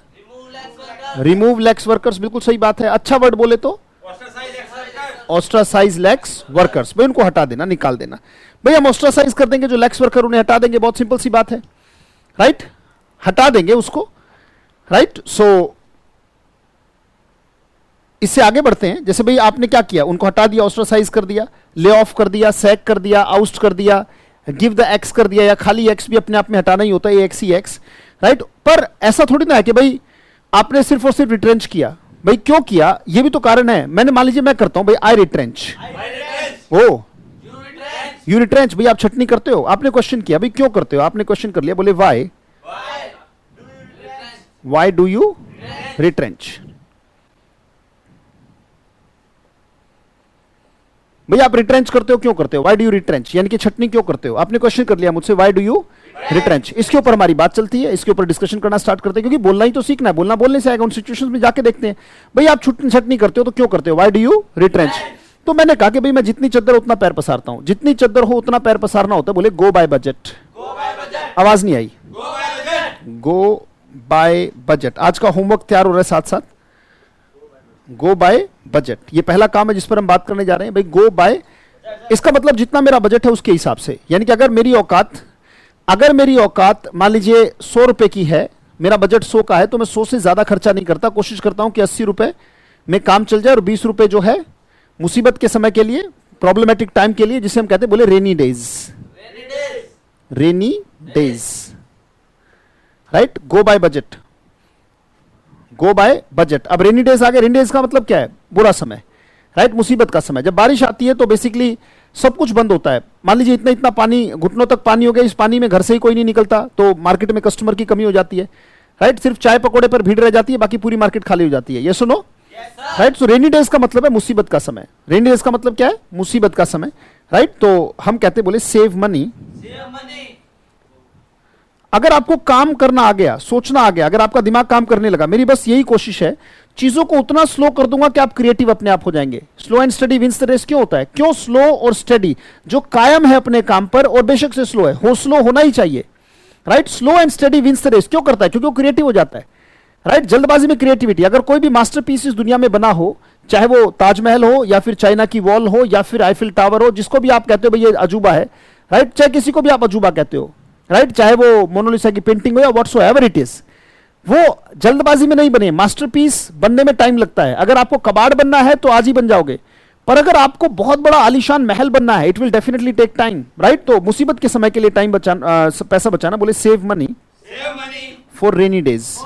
रिमूव लैक्स वर्कर्स, बिल्कुल सही बात है। अच्छा वर्ड बोले तो ऑस्ट्रासाइज लैक्स वर्कर्स, भाई उनको हटा देना, निकाल देना। भाई हम ऑस्ट्रासाइज कर देंगे जो लैक्स वर्कर, उन्हें हटा देंगे, बहुत सिंपल सी बात है, राइट, हटा देंगे उसको, राइट। सो इससे आगे बढ़ते हैं। जैसे भाई आपने क्या किया, उनको हटा दिया, ऑस्ट्रासाइज कर दिया, ले ऑफ कर दिया, सैक कर दिया, आउस्ट कर दिया, गिव द एक्स कर दिया, या खाली एक्स भी अपने आप में हटाना ही होता है, एक्स ही एक्स, राइट। पर ऐसा थोड़ी ना है कि भाई आपने सिर्फ और सिर्फ रिट्रेंच किया। भाई क्यों किया, ये भी तो कारण है। मैंने मान लीजिए मैं करता हूं भाई आई रिट्रेंच, ओ यू रिट्रेंच, भाई आप छटनी करते हो, आपने क्वेश्चन किया भाई क्यों करते हो, आपने क्वेश्चन कर लिया, बोले वाई डू यू रिट्रेंच। भैया आप रिट्रेंच करते हो, क्यों करते हो, वाई डू यू रिट्रेंच, यानी कि छटनी क्यों करते हो। आपने क्वेश्चन कर लिया मुझसे, वाई डू यू रिट्रेंच। इसके ऊपर हमारी बात चलती है, इसके ऊपर डिस्कशन करना स्टार्ट करते हैं, क्योंकि बोलना ही तो सीखना है, बोलना बोलने से आएगा। उन सिचुएशंस में जाके देखते हैं, भाई आप छटनी करते हो तो क्यों करते हो, वाई डू यू रिट्रेंच। तो मैंने कहा कि भाई मैं जितनी चद्दर उतना पैर पसारता हूं, जितनी चद्दर हो उतना पैर पसारना होता है। बोले गो बाय बजट। आवाज नहीं आई, गो बाय बजट। आज का होमवर्क तैयार हो रहा है साथ साथ, गो बाय बजट। ये पहला काम है जिस पर हम बात करने जा रहे हैं। भाई गो बाय, इसका मतलब जितना मेरा बजट है उसके हिसाब से, यानी कि अगर मेरी औकात मान लीजिए 100 रुपए की है, मेरा बजट 100 का है, तो मैं 100 से ज्यादा खर्चा नहीं करता। कोशिश करता हूं कि 80 रुपए में काम चल जाए और 20 रुपए जो है मुसीबत के समय के लिए, प्रॉब्लमेटिक टाइम के लिए, जिसे हम कहते हैं बोले rainy days, right. Go by budget, go by budget. अब रेनी डेज आ गए। रेनी डेज का मतलब क्या है, बुरा समय, राइट, मुसीबत का समय। जब बारिश आती है तो बेसिकली सब कुछ बंद होता है। मान लीजिए इतना इतना पानी, घुटनों तक पानी हो गया, इस पानी में घर से ही कोई नहीं निकलता, तो मार्केट में कस्टमर की कमी हो जाती है, राइट। सिर्फ चाय पकौड़े पर भीड़ रह जाती है, बाकी पूरी मार्केट खाली हो जाती है। ये सुनो, राइट। सो रेनी डेज का मतलब है मुसीबत का समय। रेनी डेज का मतलब क्या है, मुसीबत का समय, राइट। तो हम कहते बोले सेव मनी। अगर आपको काम करना आ गया, सोचना आ गया, अगर आपका दिमाग काम करने लगा, मेरी बस यही कोशिश है, चीजों को उतना स्लो कर दूंगा कि आप क्रिएटिव अपने आप हो जाएंगे। Slow and steady wins the race क्यों होता है, क्यों स्लो और स्टडी, जो कायम है अपने काम पर और बेशक से स्लो है, हो स्लो होना ही चाहिए, right. Slow and steady wins the race क्यों करता है, क्योंकि वो क्रिएटिव हो जाता है, राइट। जल्दबाजी में क्रिएटिविटी। अगर कोई भी मास्टरपीस इस दुनिया में बना हो, चाहे वो ताजमहल हो या फिर चाइना की वॉल हो या फिर आईफिल टावर हो, जिसको भी आप कहते हो भाई ये अजूबा है, राइट, चाहे किसी को भी आप अजूबा कहते हो, राइट, चाहे वो मोनालिसा की पेंटिंग हो या व्हाटसोएवर इट इज, वो जल्दबाजी में नहीं बने। मास्टरपीस बनने में टाइम लगता है। अगर आपको कबाड़ बनना है तो आज ही बन जाओगे, पर अगर आपको बहुत बड़ा आलीशान महल बनना है, it will definitely take time, right. तो मुसीबत के समय के लिए टाइम बचाना, पैसा बचाना, बोले save money for rainy days.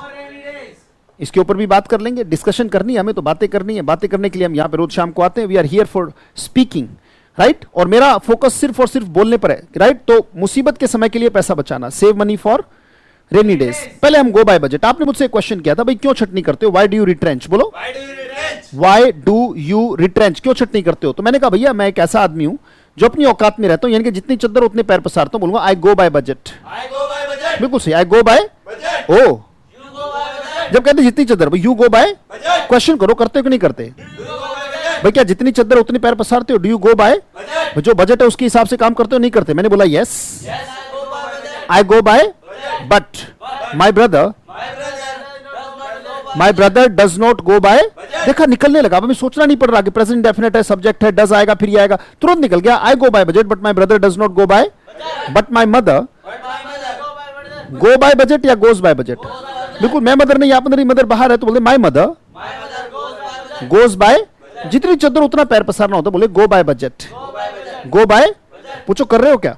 इसके ऊपर भी बात कर लेंगे, डिस्कशन करनी है हमें, तो बातें करनी है। बातें करने के लिए हम यहाँ पे रोज शाम को आते हैं। We are here for speaking, right. और मेरा फोकस सिर्फ और सिर्फ बोलने पर है, राइट। तो मुसीबत के समय के लिए पैसा बचाना, save money for rainy days. पहले हम गो बाय बजट। आपने मुझसे एक क्वेश्चन किया था, भाई क्यों छटनी करते हो, वाई डू यू रिट्रेंच। बोलो वाई डू यू रिट्रेंच, क्यों छटनी करते हो। तो मैंने कहा भैया मैं एक ऐसा आदमी हूं जो अपनी औकात में रहता हूं, यानी कि जितनी चद्दर उतने पैर पसारता हूं। बोलूंगा आई गो बाय बजट। बिल्कुल सही, आई गो बाय, ओ जब कहते जितनी चद्दर, भाई यू गो बाय, क्वेश्चन करो करते हो कि नहीं करते। भाई क्या जितनी चद्दर उतनी पैर पसारते हो, डू यू गो बाय, जो बजट है उसके हिसाब से काम करते हो नहीं करते। मैंने बोला yes, I go by but my brother does not go by. देखा निकलने लगा, हमें सोचना नहीं पड़ रहा कि प्रेजेंट डेफिनेट है, सब्जेक्ट है, डज आएगा फिर ये आएगा, तुरंत निकल गया। I go by budget but my brother does not go by, but my mother go by budget या गोज बाय बजट। बिल्कुल, मैं मदर नहीं, आप मेरी मदर बाहर है तो बोले माई मदर गोज बाय, जितनी चद्दर उतना पैर पसारना होता, बोले go by budget, go bye. पूछो कर रहे हो क्या,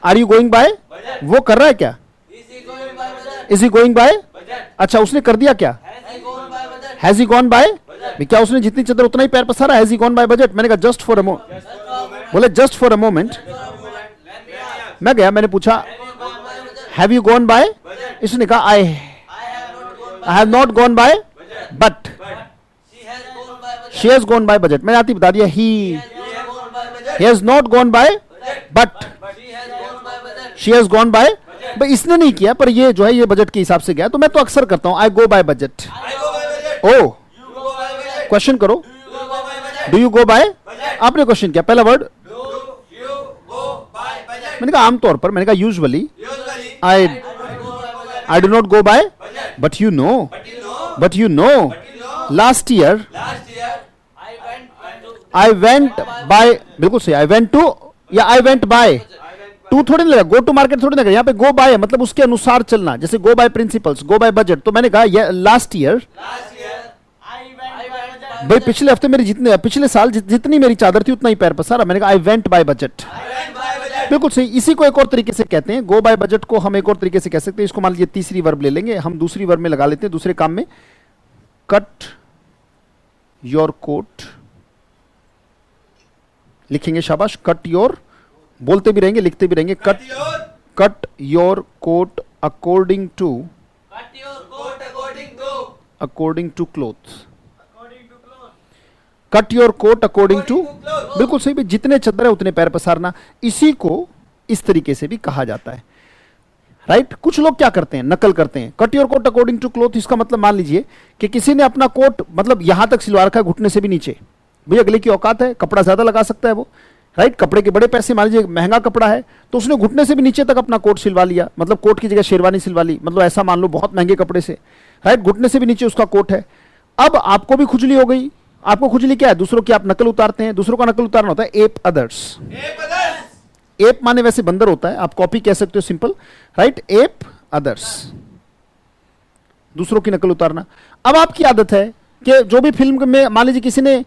आर यू गोइंग बाय, वो कर रहा है क्या, इज ही गोइंग बाय। अच्छा उसने कर दिया क्या, हैज ही गॉन बाय। क्या उसने जितनी चद्दर उतना ही पैर पसारा, has he gone by budget. मैंने कहा जस्ट फॉर अ मोमेंट, बोले जस्ट फॉर अ मोमेंट। मैं गया, मैंने पूछा हैव यू गॉन बाय, इसने कहा I have not gone by but she has gone by budget. मैंने आती बता दिया he has not gone by but she has gone by. भाई इसने नहीं किया, पर ये जो है ये बजट के हिसाब से गया। तो मैं तो अक्सर करता हूं आई गो बाय बजट। ओ क्वेश्चन करो, डू यू गो बाय। आपने क्वेश्चन किया, पहला वर्ड मैंने कहा आमतौर पर, मैंने कहा usually I do not go by but you know last year I went by. बिल्कुल सही, आई वेंट टू या आई वेंट बाय, टू थोड़ी ना लगा, गो टू मार्केट थोड़ी ना लगा, यहाँ पे गो बाय है मतलब उसके अनुसार चलना, जैसे गो bye principles, go by budget. तो मैंने कहा लास्ट ईयर भाई पिछले हफ्ते मेरी जितने पिछले साल जितनी मेरी चादर थी उतना ही पैर पसारा। मैंने कहा आई वेंट बाय बजट। बिल्कुल सही। इसी को एक और तरीके से कहते हैं, गो बाय बजट को हम एक और तरीके से कह सकते हैं। इसको मान लीजिए तीसरी वर्ब ले लेंगे हम, दूसरी वर्ब में लगा लेते हैं दूसरे काम में। कट योर कोट लिखेंगे, शाबाश। कट योर, बोलते भी रहेंगे लिखते भी रहेंगे। Cut your coat according to cloth. Cut your coat according to, बिल्कुल सही। जितने चद्दर है उतने पैर पसारना, इसी को इस तरीके से भी कहा जाता है, राइट। कुछ लोग क्या करते हैं, नकल करते हैं। Cut your coat according to cloth, इसका मतलब मान लीजिए कि किसी ने अपना कोट मतलब यहां तक सिलवा रखा है, घुटने से भी नीचे। भैया अगले की औकात है, कपड़ा ज्यादा लगा सकता है वो, राइट। कपड़े के बड़े पैसे, मान लीजिए महंगा कपड़ा है तो उसने घुटने से भी नीचे तक अपना कोट सिलवा लिया, मतलब कोट की जगह शेरवानी सिलवा ली, मतलब ऐसा मान लो बहुत महंगे कपड़े से, राइट। घुटने से भी नीचे उसका कोट है। अब आपको भी खुजली हो गई। आपको खुजली क्या है, दूसरों की आप नकल उतारते हैं। दूसरों का नकल उतारना होता है एप अदर्स। एप माने वैसे बंदर होता है, आप कॉपी कह सकते हो, सिंपल, राइट। एप अदर्स, दूसरों की नकल उतारना। अब आपकी आदत है कि जो भी फिल्म में मान लीजिए किसी ने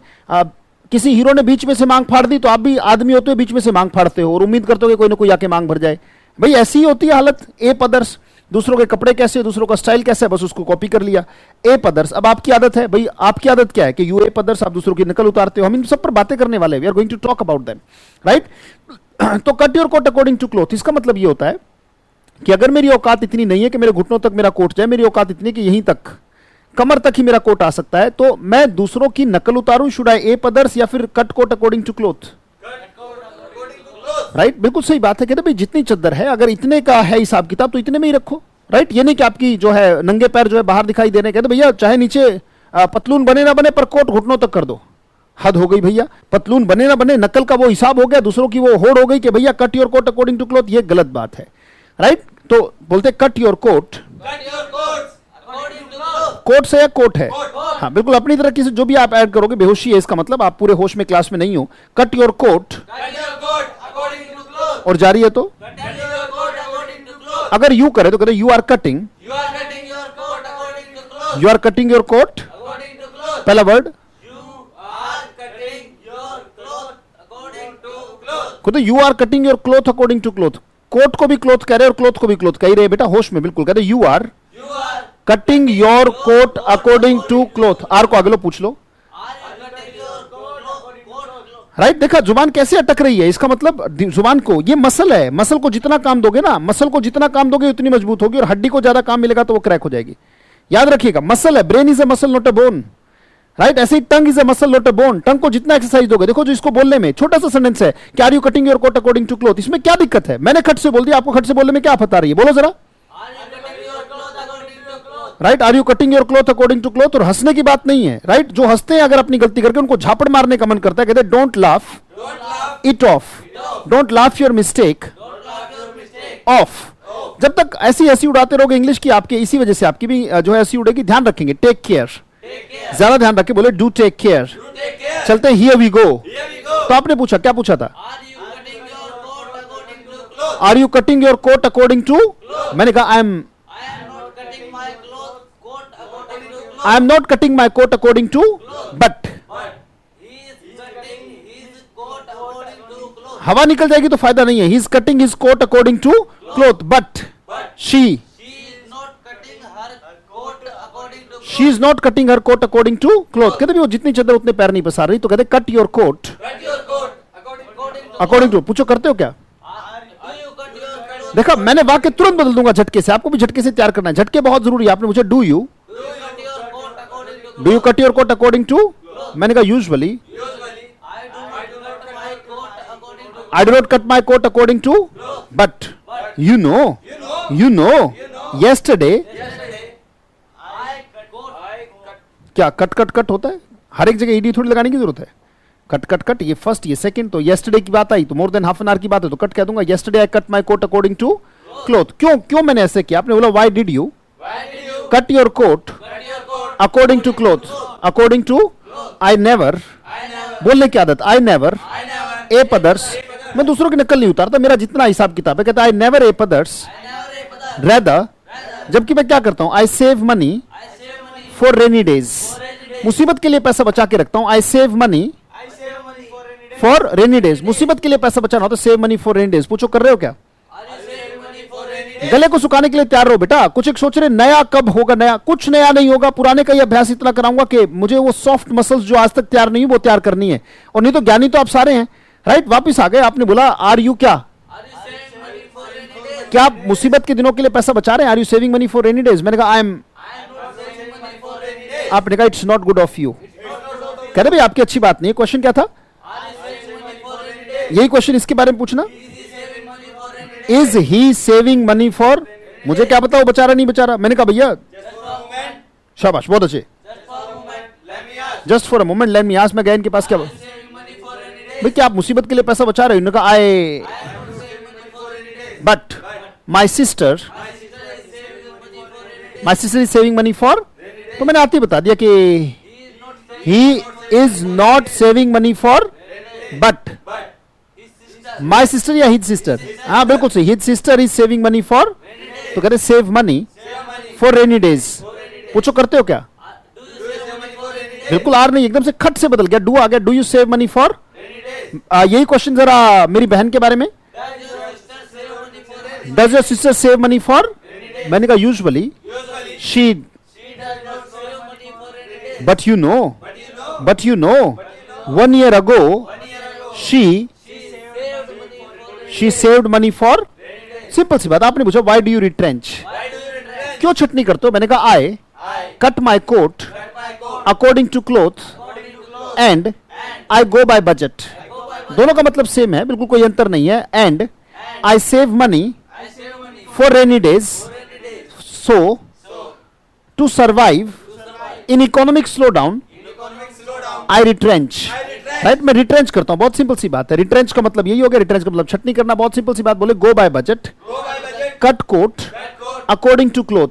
किसी हीरो ने बीच में से मांग फाड़ दी, तो आप भी आदमी होते हो बीच में से मांग फाड़ते हो और उम्मीद करते हो कि कोई ना कोई आके मांग भर जाए। भाई ऐसी ही होती है हालत। एप अदर्स, दूसरों के कपड़े कैसे, दूसरों का स्टाइल कैसे है, बस उसको कॉपी कर लिया। App others. अब आपकी आदत है, भाई आपकी आदत क्या है कि यू एप अदर्स, आप दूसरों की नकल उतारते हो। हम इन सब पर बातें करने वाले हैं, we are going to talk about them, right. तो cut your coat according to cloth, इसका मतलब ये होता है कि अगर मेरी औकात इतनी नहीं है कि मेरे घुटनों तक मेरा कोट जाए, मेरी औकात इतनी कि यहीं तक, कमर तक ही मेरा कोट आ सकता है, तो मैं दूसरों की नकल उतारूं। शुड आई एप अदर्स या फिर cut coat according to cloth, right. बिल्कुल सही बात है। कहते भाई जितनी चद्दर है, अगर इतने का है हिसाब किताब तो इतने में ही रखो, राइट। ये नहीं कि आपकी जो है नंगे पैर जो है बाहर दिखाई दे रहे हैं। कहते भैया चाहे नीचे पतलून बने ना बने पर कोट घुटनों तक कर दो। हद हो गई भैया, पतलून बने ना बने, नकल का वो हिसाब हो गया, दूसरों की वो होड़ हो गई कि भैया cut your coat according to cloth. ये गलत बात है, राइट। तो बोलते कट योर कोट, कोट से या कोट है, हाँ बिल्कुल अपनी तरह की जो भी आप ऐड करोगे बेहोशी है इसका मतलब, आप पूरे होश में क्लास में नहीं हो। कट योर कोट और जारी है तो अगर यू करे तो कहते you are cutting, you are cutting your coat, पहला वर्ड कहते you are cutting your cloth according to cloth. Coat को भी क्लोथ कह रहे और क्लोथ को भी क्लोथ कह ही रहे बेटा, होश में बिल्कुल। कहते you are cutting your coat according to cloth. Are को आगे लो, पूछ लो, राइट। देखा जुबान कैसे अटक रही है, इसका मतलब जुबान को, ये मसल है, मसल को जितना काम दोगे ना, मसल को जितना काम दोगे उतनी मजबूत होगी, और हड्डी को ज्यादा काम मिलेगा तो वो क्रैक हो जाएगी। याद रखिएगा, मसल है, brain is a muscle not a bone, right. ऐसे ही tongue is a muscle not a bone. Tongue को जितना एक्सरसाइज दोगे, देखो जो इसको बोलने में छोटा सा सेंटेंस है कि are you cutting your coat according to cloth, इसमें क्या दिक्कत है? मैंने खट से बोल दिया, आपको खट से बोलने में क्या आफत आ रही है? बोलो जरा, right. Are you cutting your cloth according to cloth. और हंसने की बात नहीं है, राइट। जो हंसते हैं अगर अपनी गलती करके, उनको झापड़ मारने का मन करता है। कहते don't laugh it of, don't laugh your mistake of. जब तक ऐसी हंसी उड़ाते रहोगे इंग्लिश की, आपके इसी वजह से आपकी भी जो है हंसी उड़ेगी। ध्यान रखेंगे, टेक केयर, ज्यादा ध्यान रखे, बोले डू टेक केयर। चलते हैं, हियर वी गो। तो आपने पूछा, क्या पूछा था? Are you cutting your coat according to, मैंने कहा I am not cutting my coat according to, but हवा निकल जाएगी तो फायदा नहीं है। he is cutting his coat according to cloth, but she is not cutting her coat according to cloth। कहते भी वो जितनी चादर उतने पैर नहीं पसार रही, तो कहते cut your coat according to। पूछो करते हो क्या? देखा, मैंने वाक्य तुरंत बदल दूंगा झटके से, आपको भी झटके से तैयार करना है। झटके बहुत जरूरी है। आपने पूछा do you cut your coat according to, मैंने कहा usually I do not cut my coat according to, but you know yesterday क्या कट कट कट होता है? हर एक जगह ईडी थोड़ी लगाने की जरूरत है। कट कट कट, ये फर्स्ट ये सेकंड। तो yesterday की बात आई तो more than half an hour की बात है तो कट कह दूंगा। yesterday I cut my coat according to cloth. क्यों मैंने ऐसे किया? आपने बोला why did you cut your coat according to cloth, according to I never, बोलने की आदत, आई नेवर एप अदर्स मैं दूसरों की नकल नहीं उतारता, मेरा जितना हिसाब किताब है, कहता I never app others rather, जबकि मैं क्या करता हूं, आई save money for rainy days, मुसीबत के लिए पैसा बचा के रखता हूं, आई save money for rainy days, मुसीबत के लिए पैसा बचाना हो तो save money for rainy days. पूछो कर रहे हो क्या? गले को सुखाने के लिए तैयार रहो बेटा। कुछ एक सोच रहे नया कब होगा, नया कुछ नया नहीं होगा, पुराने का ही अभ्यास इतना कराऊंगा कि मुझे वो सॉफ्ट मसल्स जो आज तक तैयार नहीं वो तैयार करनी है। और नहीं तो ज्ञानी तो आप सारे हैं, राइट? वापिस आ गए, आपने बोला आर यू क्या आप मुसीबत के दिनों के लिए पैसा बचा रहे हैं? Are you saving money for rainy days? मैंने कहा आई एम, आपने कहा it's not good of you. कह रहे भाई आपकी अच्छी बात नहीं है। क्वेश्चन क्या था? यही क्वेश्चन इसके बारे में पूछना, is he saving money for, मुझे क्या पता वो बचा रहा नहीं बचा रहा। मैंने कहा भैया शाबाश, बहुत अच्छे, just for a moment let me ask. मैं गया इनके पास, क्या भाई क्या आप मुसीबत के लिए पैसा बचा रहे हो? इन्होंने कहा I, but my sister is saving money for, तो मैंने आते ही बता दिया कि he is not saving money for but my sister या हिज सिस्टर, हाँ बिल्कुल सही, his sister is saving money for, तो कहते save money for rainy days. पूछो करते हो क्या? बिल्कुल आर नहीं, एकदम से खट से बदल गया, डू आ गया। Do you save money for, यही क्वेश्चन जरा मेरी बहन के बारे में, does your sister save money for? मैंने कहा usually she, but you know 1 year ago she saved money for, simple सी बात। आपने पूछा why do you retrench, क्यों छटनी करते हो? मैंने कहा I cut my coat according to cloth and I go by budget. दोनों का मतलब सेम है, बिल्कुल कोई अंतर नहीं है। And I save money for rainy days, so to survive in economic slow down I retrench, right? मैं रिट्रेंच करता हूं, बहुत सिंपल सी बात है। रिट्रेंच का मतलब यही हो गया, रिट्रेंच का मतलब छटनी करना, बहुत सिंपल सी बात। बोले go by budget, cut coat according to cloth,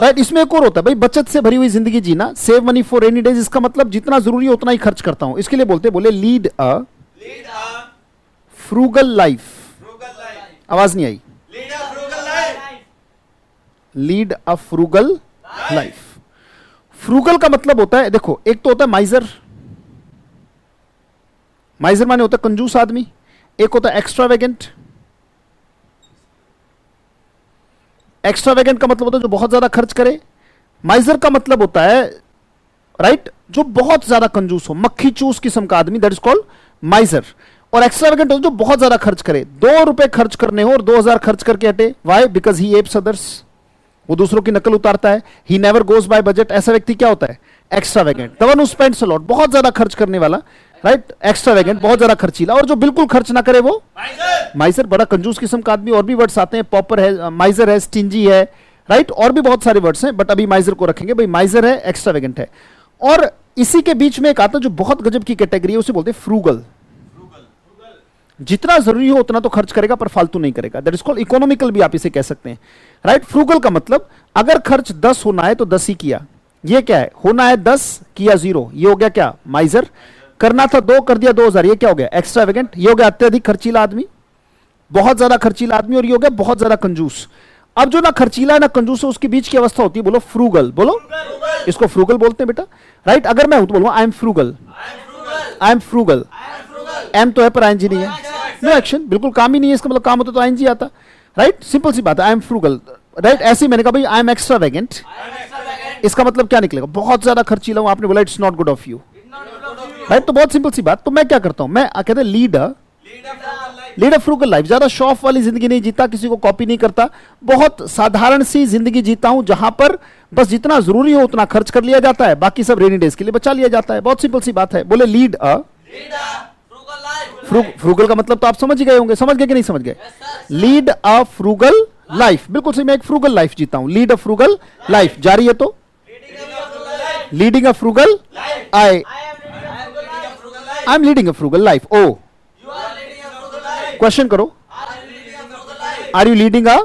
right? इसमें एक और होता है भाई, बचत से भरी हुई जिंदगी जीना, save money for rainy days, इसका मतलब जितना जरूरी है उतना ही खर्च करता हूं। इसके लिए बोले लीड अ फ्रूगल लाइफ। आवाज नहीं आई, lead a frugal life. Frugal का मतलब होता है, देखो एक तो होता है माइजर, माइजर माने होता है कंजूस आदमी, एक होता है एक्स्ट्रावेगेंट। एक्स्ट्रावेगेंट का मतलब होता है जो बहुत ज्यादा खर्च करे। माइजर का मतलब होता है, राइट, जो बहुत ज्यादा कंजूस हो, मक्खी चूस किस्म का आदमी, दैट इज कॉल्ड माइजर। और एक्स्ट्रावेगेंट होता है जो बहुत ज्यादा खर्च करे, 2 रुपए खर्च करने हो और 2000 खर्च करके हटे। Why? Because he apes others, वो दूसरों की नकल उतारता है। He never goes by budget, ऐसा व्यक्ति क्या होता है? Extravagant. The one who spends a lot, बहुत ज्यादा खर्च करने वाला, राइट? एक्स्ट्रावेगेंट, बहुत ज्यादा खर्चीला। और जो बिल्कुल खर्च ना करे वो माइजर, बड़ा कंजूस किस्म का आदमी। और भी वर्ड्स आते हैं, पॉपर है, माइजर है, स्टिंजी है, राइट? और भी बहुत सारे वर्ड्स हैं, बट अभी माइजर को रखेंगे। भाई माइजर है, एक्स्ट्रावेगेंट है। और इसी के बीच में एक आता है जो बहुत गजब की कैटेगरी है, उसे बोलते हैं फ्रूगल। जितना जरूरी हो उतना तो खर्च करेगा पर फालतू नहीं करेगा, दैट इज कॉल्ड इकोनॉमिकल भी आप इसे कह सकते हैं, राइट? फ्रूगल का मतलब अगर खर्च 10 होना है तो 10 ही किया। ये क्या है? होना है 10, किया 0, ये हो गया क्या? माइजर। करना था 2, कर दिया 2000, ये क्या हो गया? एक्स्ट्रावेगेंट। ये हो गया अत्यधिक खर्चीला आदमी, बहुत ज्यादा खर्चीला आदमी। और ये हो गया बहुत ज्यादा कंजूस। अब जो ना खर्चीला है ना कंजूस है, उसके बीच की अवस्था होती है, बोलो फ्रूगल। बोलो, इसको फ्रूगल बोलते हैं बेटा, राइट? अगर मैं हूं तो बोलूंगा I am frugal, I am frugal. Am तो है पर आईएनजी नहीं है, नो एक्शन, बिल्कुल काम ही नहीं है। इसका मतलब काम होता तो आईएनजी आता, राइट? सिंपल सी बात है, आई एम फ्रूगल, राइट? ऐसे ही मैंने कहा भाई आई एम एक्स्ट्रावेगेंट, इसका मतलब क्या निकलेगा? बहुत ज्यादा खर्चीला हूं। आपने बोला it's not good of you, right? तो बहुत सिंपल सी बात। तो मैं क्या करता हूं? मैं कहते हैं लीड अ फ्रूगल लाइफ। ज्यादा शो ऑफ वाली जिंदगी नहीं जीता, किसी को कॉपी नहीं करता, बहुत साधारण सी जिंदगी जीता हूं, जहां पर बस जितना जरूरी हो उतना खर्च कर लिया जाता है, बाकी सब रेनी डेज के लिए बचा लिया जाता है। बहुत सिंपल सी बात है। बोले लीड अ फ्रूगल का मतलब तो आप समझ ही गए होंगे, समझ गए कि नहीं समझ गए? लीड अ फ्रूगल लाइफ, बिल्कुल सही। मैं एक फ्रूगल लाइफ जीता हूं, लीड अ फ्रूगल लाइफ। जारी है तो leading a frugal, I am leading a frugal life. ओ क्वेश्चन करो, आर यू लीडिंग अ?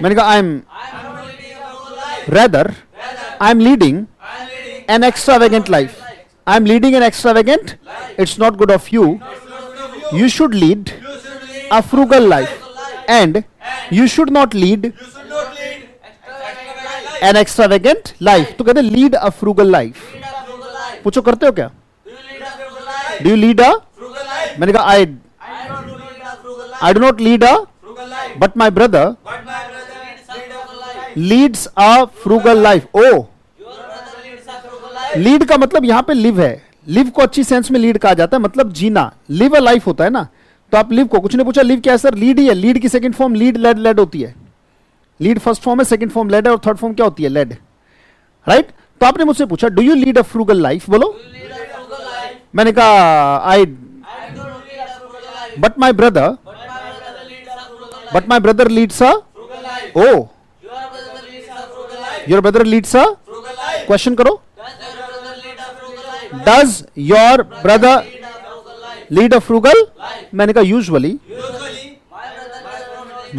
मैंने कहा I am, rather I am leading an extravagant life. I am leading an extravagant, it's not good of you you should lead You should lead a frugal life and you should not lead You should not lead extravagant life. an extravagant life. तो कहते lead a frugal life. Lead a frugal life. पूछो करते हो क्या? Do you lead a frugal life? Do you lead a? Frugal life. मैंने कहा I don't lead a frugal life. I do not lead a, Frugal life. but my brother But my brother leads a frugal life. leads a frugal life. Oh, Your brother leads a frugal life. Lead का मतलब यहाँ पे live है. Live को अच्छी sense में lead कहा जाता है, मतलब जीना. लिव अ लाइफ होता है ना, तो आप लिव को, कुछ ने पूछा लिव क्या है सर? लीड ही है. लीड की second form lead led led होती है. लीड फर्स्ट फॉर्म है, सेकंड फॉर्म लेड है, और थर्ड फॉर्म क्या होती है? लेड. राइट? तो आपने मुझसे पूछा do you lead a frugal life? बोलो. You lead a frugal life. मैंने कहा I, I don't lead a frugal life. But my brother, But my brother leads a frugal life. But my brother leads a, Frugal life. O, Your brother leads a frugal life. Your brother leads a, Frugal life. Question करो. Does your brother lead a frugal life? Does your brother Lead a frugal life. Lead a frugal? Life. मैंने कहा usually Usually,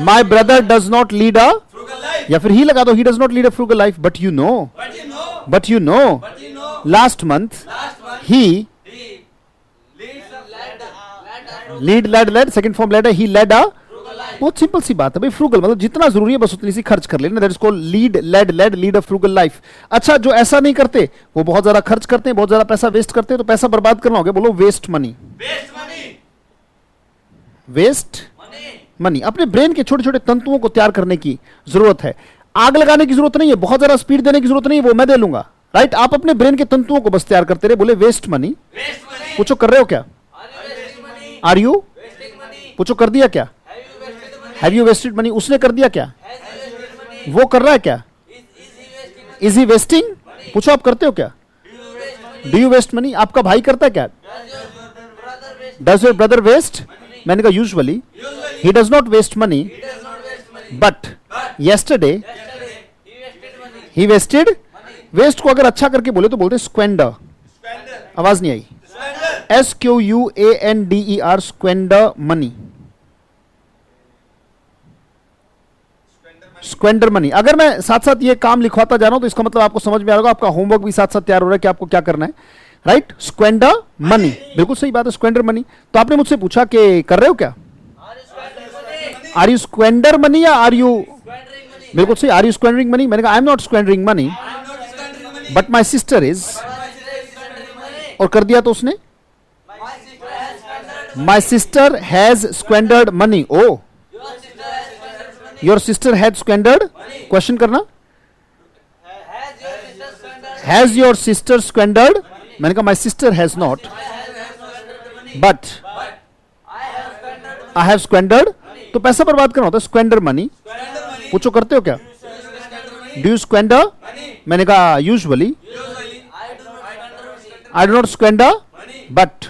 my brother does not lead a, frugal life. या फिर ही लगा दो, ही does not lead a frugal life, but you no, But you know, but you know last month last month he he leads a led a lead led led, second form led है, he led a. frugal life. बहुत simple सी बात है भाई. Frugal मतलब जितना जरूरी है बस उतनी सी खर्च कर लेना. That is called lead led led, lead a frugal life. अच्छा, जो ऐसा नहीं करते वो बहुत ज्यादा खर्च करते हैं, बहुत ज्यादा पैसा वेस्ट करते हैं, तो पैसा बर्बाद करना हो गया. बोलो waste money. Waste money. Waste Money. Money. अपने ब्रेन के छोटे छोटे तंतुओं को तैयार करने की जरूरत है. आग लगाने की जरूरत नहीं है, बहुत ज्यादा स्पीड देने की जरूरत नहीं है, वो मैं दे लूंगा. राइट? आप अपने ब्रेन के तंतुओं को बस तैयार करते रहे. बोले वेस्ट मनी. Waste money. पूछो कर रहे हो क्या? Are you wasting money? Are you? Wasting money. पूछो कर दिया क्या? Have you wasted money? Have you wasted money? उसने कर दिया क्या? Has he wasted money? वो कर रहा है क्या? Is he wasting money? Is he wasting? पूछो आप करते हो क्या? Do you waste money? Do you waste money? आपका भाई करता है क्या? Does your brother waste? Does your brother waste? मैंने कहा usually Usually, he does not waste money, he does not waste money. But yesterday Yesterday, he wasted money. he wasted. Waste को अगर अच्छा करके बोले तो बोलते स्क्वेंडर. Spender. आवाज नहीं आई. Spender. SQUANDER, squander money. Squander money. अगर मैं साथ साथ ये काम लिखवाता जा रहा हूं तो इसका मतलब आपको समझ में आ रहा होगा. आपका होमवर्क भी साथ साथ तैयार हो रहा है कि आपको क्या करना है. राइट? Squander money. बिल्कुल सही बात है, स्क्वेंडर मनी. तो आपने मुझसे पूछा कि कर रहे हो क्या? Are you spending money? Are you squander money या आर यू? Squandering money. बिल्कुल सही. Are you squandering money? मैंने कहा I am not squandering money, I am not squandering money. But my sister is. My sister is squandering money. और कर दिया तो उसने My sister has squandered money. My sister has squandered money. Oh, Your sister has squandered money. Your sister has squandered. Question करना. Has your sister squandered? Has your sister squandered? मैंने कहा my sister has not, I have squandered money. But But I have squandered money. I have squandered. तो पैसा बर्बाद करना होता है squander money. Squander money. पूछो करते हो क्या? You squander money. Do you squander? Money. मैंने कहा usually Usually, I do not squander money. I do not squander, Money. But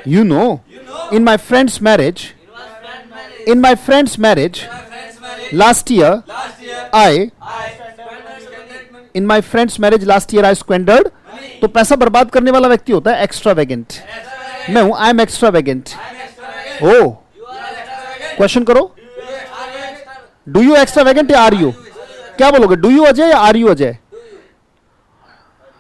you know You know, in my friends marriage, in my friend marriage, in my friend's marriage my friend's marriage, last year last year, I I squandered money. in my friend's marriage last year I squandered. तो पैसा बर्बाद करने वाला व्यक्ति होता है extravagant. Extravagant. मैं हूं I am extravagant. I am extravagant. ओ, You are extravagant. क्वेश्चन करो. You are extravagant. Do you extravagant या आर यू? क्या बोलोगे? डू यू अजय या आर यू अजय?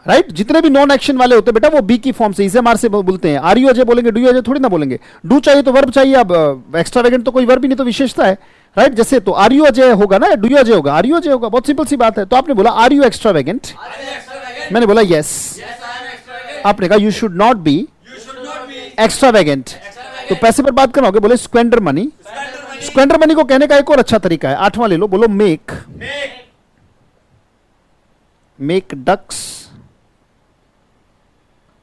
राइट? जितने भी नॉन एक्शन वाले होते हैं बेटा वो बी की फॉर्म से इसे से बोलते हैं. आर यू अजय बोलेंगे, डू यू अजय थोड़ी ना बोलेंगे. डू चाहिए तो वर्ब चाहिए. अब एक्स्ट्रावेगेंट तो कोई वर्ब ही नहीं, तो विशेषता है. राइट? जैसे तो आर यू अजय होगा ना, डू यू अजय होगा, आर यू अजय होगा. बहुत सिंपल सी बात है. तो आपने बोला are you extravagant? Are you extravagant? मैंने बोला yes. Yes, I am extravagant. आपने कहा you should not be You should not be extravagant. तो पैसे बर्बाद करना होगा. बोले squander money. squander money. Squander money को कहने का एक और अच्छा तरीका है. 8वां ले लो. बोलो make Make ducks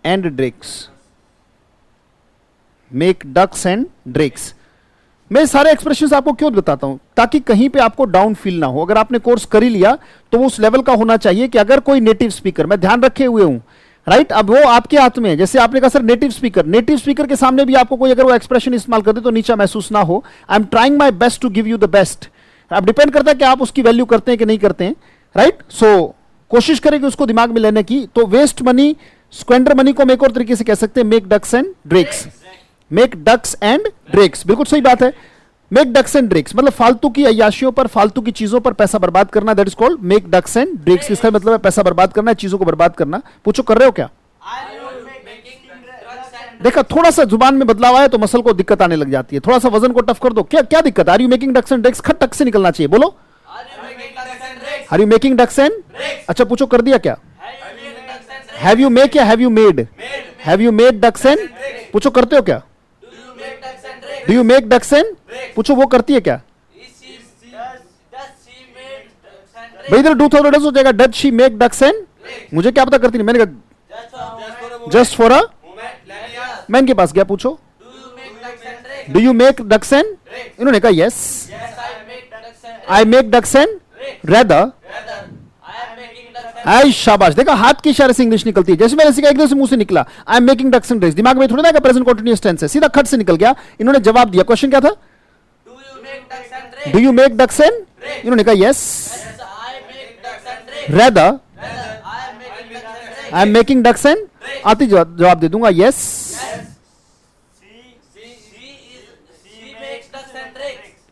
and drakes. Make ducks and drakes. मैं सारे एक्सप्रेशंस आपको क्यों बताता हूं? ताकि कहीं पे आपको डाउन फील ना हो. अगर आपने कोर्स कर ही लिया तो वो उस लेवल का होना चाहिए कि अगर कोई नेटिव स्पीकर, मैं ध्यान रखे हुए हूं, राइट? अब वो आपके हाथ में है. जैसे आपने कहा सर नेटिव स्पीकर के सामने भी आपको कोई अगर वो एक्सप्रेशन इस्तेमाल कर दे तो नीचा महसूस ना हो. I am trying my best to give you the best. अब डिपेंड करता है कि आप उसकी वैल्यू करते हैं कि नहीं करते हैं. राइट? सो कोशिश करेंगे उसको दिमाग में लेने की. तो वेस्ट मनी, स्क्वेंडर मनी को हम एक और तरीके से कह सकते हैं make ducks and drakes. Make ducks and drakes. बिल्कुल सही बात है. मेक डक्स एंड ड्रेक्स मतलब फालतू की अय्याशियों पर, फालतू की चीजों पर पैसा बर्बाद करना. That is called make ducks and drakes. इसका मतलब है पैसा बर्बाद करना है, चीजों को बर्बाद करना. पूछो कर रहे हो क्या? Are you making drugs and देखा, थोड़ा सा जुबान में बदलाव आया तो मसल को दिक्कत आने लग जाती है। थोड़ा सा वजन को टफ कर दो, क्या क्या दिक्कत? Are you making ducks and drakes? खट टक से निकलना चाहिए, बोलो। Are you making ducks and? अच्छा पूछो, कर दिया क्या? हैव यू मेक या have you made? Have you made ducks and? पूछो करते हो क्या? Do you make ducks and? पूछो वो करती है क्या? भाई इधर डू था तो डज हो जाएगा। Does she make ducks and? मुझे क्या पता करती नहीं, मैंने कहा जस्ट फॉर अ। मैं इनके पास गया, पूछो do you make ducks and? इन्होंने कहा yes I make ducks and rather. I शाबाश, देखा हाथ की इशारे से इंग्लिश निकलती है। जैसे मैंने सीखा एकदम से मुंह से निकला I am making ducks and drakes, दिमाग में थोड़ी ना प्रेजेंट कंटीन्यूअस टेंस है, सीधा खट से निकल गया। इन्होंने जवाब दिया, क्वेश्चन क्या था? Do you make ducks and? इन्होंने कहा yes rather I am making ducks and. आती जवाब दे दूंगा यस।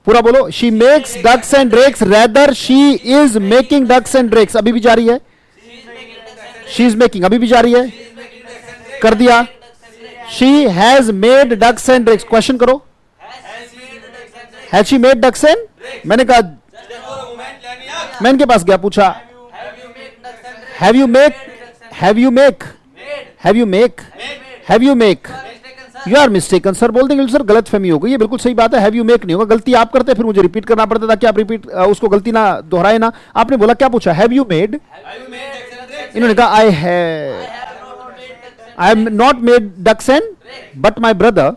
पूरा बोलो, she makes ducks and drakes rather she is making ducks and drakes. अभी भी जारी है, शी इज मेकिंग अभी भी जारी है, कर दिया। She has made ducks and drakes, question करो has she made ducks and? मैंने कहा, मैं इनके पास गया, पूछा have you make, have you make, have you make, have you make. You are mistaken sir, बोल देंगे सर गलत फहमी हो गई। ये बिल्कुल सही बात है, हैव यू मेक नहीं होगा, गलती आप करते फिर मुझे रिपीट करना पड़ता था कि आप रिपीट उसको गलती ना दोहराए ना। आपने बोला क्या पूछा? Have you made? इन्होंने कहा I am not made ducks and but my brother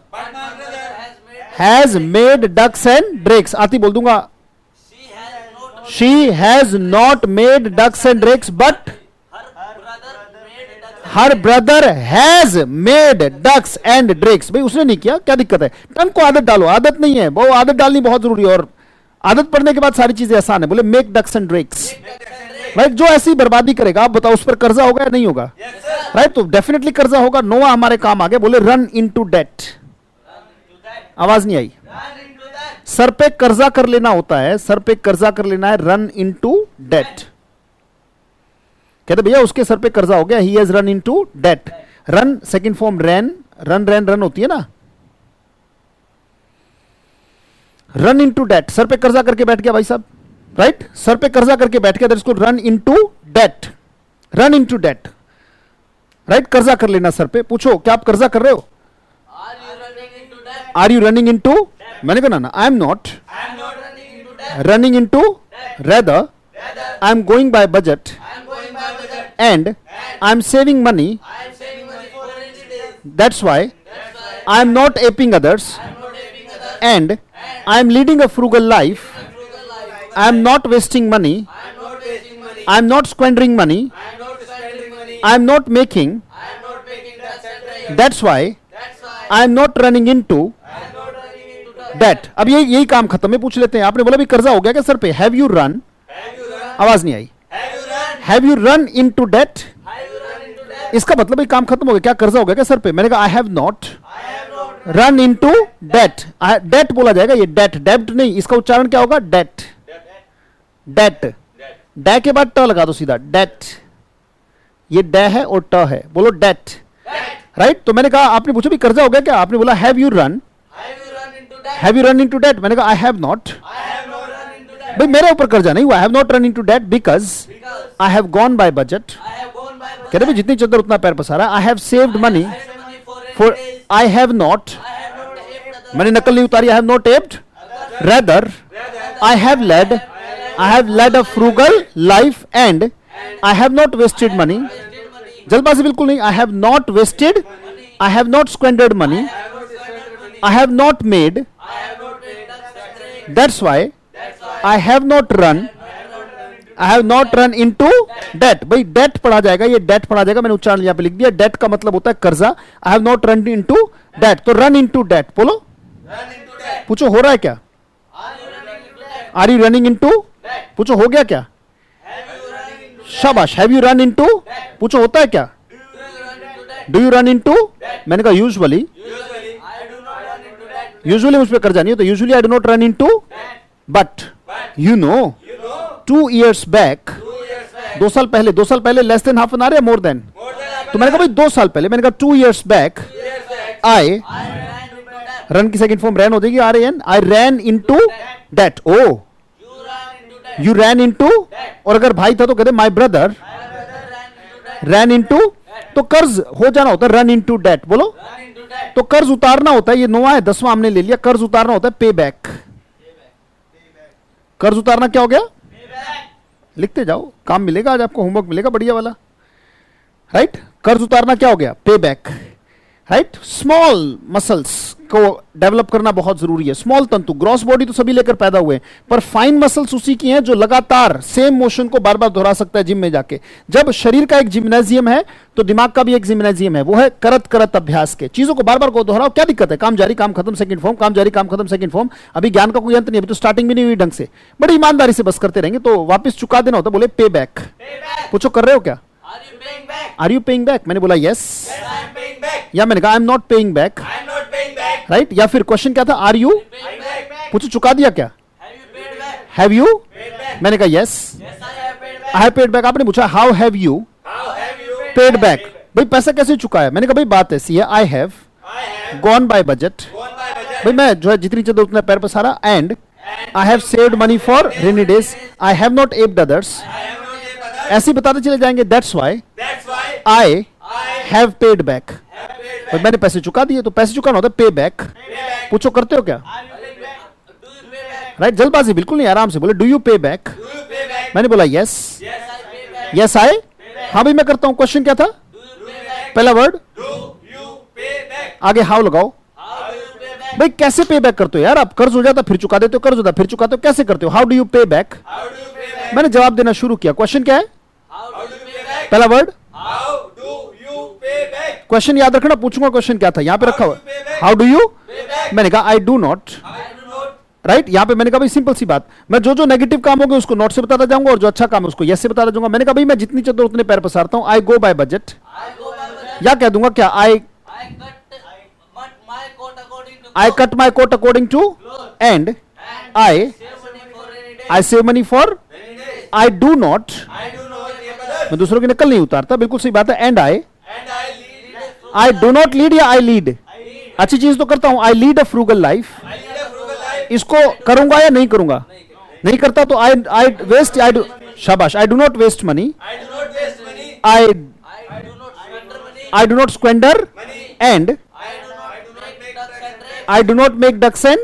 has made ducks and drakes. आती बोल दूंगा she has not made ducks and drakes but her brother has made ducks and drakes. भाई उसने नहीं किया, क्या दिक्कत है? टंग को आदत डालो, आदत नहीं है वो, आदत डालनी बहुत जरूरी है और आदत पड़ने के बाद सारी चीजें आसान है। बोले मेक डक्स एंड ड्रेक्स। भाई जो ऐसी बर्बादी करेगा, आप बताओ उस पर कर्जा होगा या नहीं होगा? राइट, तो डेफिनेटली कर्जा होगा। नोआ हमारे काम आ गया, बोले रन इनटू डेट। आवाज नहीं आई। सर पे कर्जा कर लेना होता है, सर पे कर्जा कर लेना है, रन इनटू डेट। कहते भैया उसके सर पे कर्जा हो गया, he has run into debt. Run second form ran, run होती है ना, रन इनटू डेट। सर पे कर्जा करके बैठ गया भाई साहब, राइट, सर पे कर्जा करके बैठ गया, इसको run into debt, run into debt, right, कर्जा कर लेना सर पे। पूछो क्या आप कर्जा कर रहे हो? Are you running into? मैंने कहा ना, I am not running into, rather I am going by budget and I am saving money. That's why I am not aping others, and I am leading a frugal life. I am not wasting money. I am not squandering money. I am not making. That's why I am not running into debt. अब यही काम खत्म है। पूछ लेते हैं, आपने बोला भी कर्जा हो गया क्या सर पे? Have you run? आवाज नहीं आई। Have you run into debt? इसका मतलब ये काम खत्म हो गया, क्या कर्जा हो गया क्या सर पे? मैंने कहा I have not run into debt. Debt बोला जाएगा, ये डेट, डेब्ट नहीं, इसका उच्चारण क्या होगा? डेट, डेट, डे के बाद ट लगा दो सीधा, डेट। ये डे है और ट है, बोलो डेट, राइट। तो मैंने कहा, आपने पूछा भी कर्जा हो गया क्या? आपने बोला have you run into debt. मैंने कहा आई हैव नॉट। भाई मेरे ऊपर कर्जा नहीं हुआ, I have not run into debt because I have gone by budget. कहते भाई जितनी चद्दर उतना पैर पसारा। I have saved money for, I have not, मैंने नकल नहीं उतारी, I have not aped, rather I have led a frugal life and I have not wasted money. जल्दबाजी बिल्कुल नहीं, I have not wasted, I have not squandered money, I have not made, that's why I have not run into debt। भाई date पढ़ा जाएगा, ये date पढ़ा जाएगा, मैंने उच्चारण यहां पे लिख दिया। डेट का मतलब होता है कर्जा। I have not run into debt, तो run into debt बोलो। पूछो हो रहा है क्या? Are you running into? पूछो हो गया क्या? शाबाश। Have you run into? पूछो होता है क्या? Do you run into? मैंने कहा यूजुअली, मुझ पे कर्जा नहीं है, तो usually I do not run into, but you know 2 years back, 2 साल पहले, less than half an our या मोर देन? तो मैंने कहा भाई 2 साल पहले, मैंने कहा 2 years back I I ran into that. Run की सेकंड फॉर्म रैन हो जाएगी, RAN. I ran into that. Oh, You ran into that. you ran into. और अगर भाई था तो कहते my brother My brother ran into that. ran into. तो कर्ज हो जाना होता है run into debt. बोलो. Run into that. तो कर्ज उतारना होता है, ये 9वां है, 10वां हमने ले लिया. कर्ज उतारना होता है पे बैक. कर्ज उतारना क्या हो गया? Payback. लिखते जाओ, काम मिलेगा आज आपको, होमवर्क मिलेगा बढ़िया वाला. राइट, कर्ज उतारना क्या हो गया? पे बैक. राइट, स्मॉल मसल्स को डेवलप करना बहुत जरूरी है. स्मॉल तंतु, ग्रॉस बॉडी तो सभी लेकर पैदा हुए हैं, पर फाइन मसल्स उसी की हैं जो लगातार सेम मोशन को बार बार दोहरा सकता है जिम में जाके. जब शरीर का एक जिम्नाजियम है तो दिमाग का भी एक जिम्नाजियम है, वो है करत करत अभ्यास के. चीजों को बार बार को दोहराओ, क्या दिक्कत है? काम जारी काम खत्म सेकंड फॉर्म, काम जारी काम खत्म सेकंड फॉर्म. अभी ज्ञान का कोई अंत नहीं, अभी तो स्टार्टिंग भी नहीं हुई ढंग से. बड़ी ईमानदारी से बस करते रहेंगे तो वापस चुका देना होता. बोले पे बैक. Payback. पूछो कर रहे हो क्या? Are you paying back? Are you paying back? मैंने बोला yes. Yes, I am paying back. या मैंने कहा I am not paying back. I am not paying back. Right, या फिर क्वेश्चन क्या था? Are you? Paying back. पूछो चुका दिया क्या? Have you paid back? Have you? Paid back. मैंने कहा yes. Yes, I have paid back. I have paid back. आपने पूछा how have you How have you paid back? भाई पैसा कैसे चुका है? मैंने कहा भाई बात ऐसी है, I have I have gone by budget. gone by budget. भाई मैं जो है जितनी चीजें उतना पैर पसारा. And I have saved money for rainy days. I have not aped others. I have not paid others. ऐसे ही बताते चले जाएंगे. That's why That's why I I have paid back. have paid भाई back. मैंने पैसे चुका दिए, तो पैसे चुकाना होता है पे बैक. Payback. पूछो करते हो क्या? Are you paying back? Do you pay back? Right, जल्दबाजी बिल्कुल नहीं, आराम से बोले डू यू पे back. Do you pay back? मैंने बोला yes. Yes, I pay back. Yes I. हाँ भाई मैं करता हूँ. क्वेश्चन क्या था? Do you pay back? पहला word, Do you pay back? आगे हाउ लगाओ. How do you pay back? भाई कैसे पे बैक करते हो यार? आप कर्ज हो जाता फिर चुका देते हो, कर्ज होता फिर चुकाते हो, कैसे करते हो? हाउ डू यू पे back? How do you pay back? मैंने जवाब देना शुरू किया. क्वेश्चन क्या है? How do you pay back? पहला word, How do you pay back? Question याद रखना. पूछूंगा क्वेश्चन क्या था, यहाँ पे रखा हुआ. How do you pay back? How do you? Pay back. मैंने कहा I do not. I do not. Right, यहाँ पे मैंने कहा भाई सिंपल सी बात, मैं जो जो नेगेटिव काम होंगे उसको नोट से बताता जाऊंगा और जो अच्छा काम है उसको यस से बताता जाऊंगा. मैंने कहा भाई मैं जितनी चद्दर उतने पैर पसारता हूँ. I go by budget. I go by budget. या कह दूंगा क्या? I I cut my coat according to cut my coat according to clothes and and I save money for rainy days. I save money for. Rainy days. I do not. I do not pay others. मैं दूसरों की नकल नहीं उतारता, बिल्कुल सही बात है. And I And I lead a frugal I do not lead या आई लीड. I lead. अच्छी चीज तो करता हूं. I lead a frugal life. I lead a frugal life. इसको करूंगा या नहीं करूंगा? नहीं करता तो आई आई वेस्ट. आई डू, शाबाश. I do not waste money. I do not waste money. I I do not squander money. I do not squander. Money. And I do not make ducks and drakes. I do not make ducks and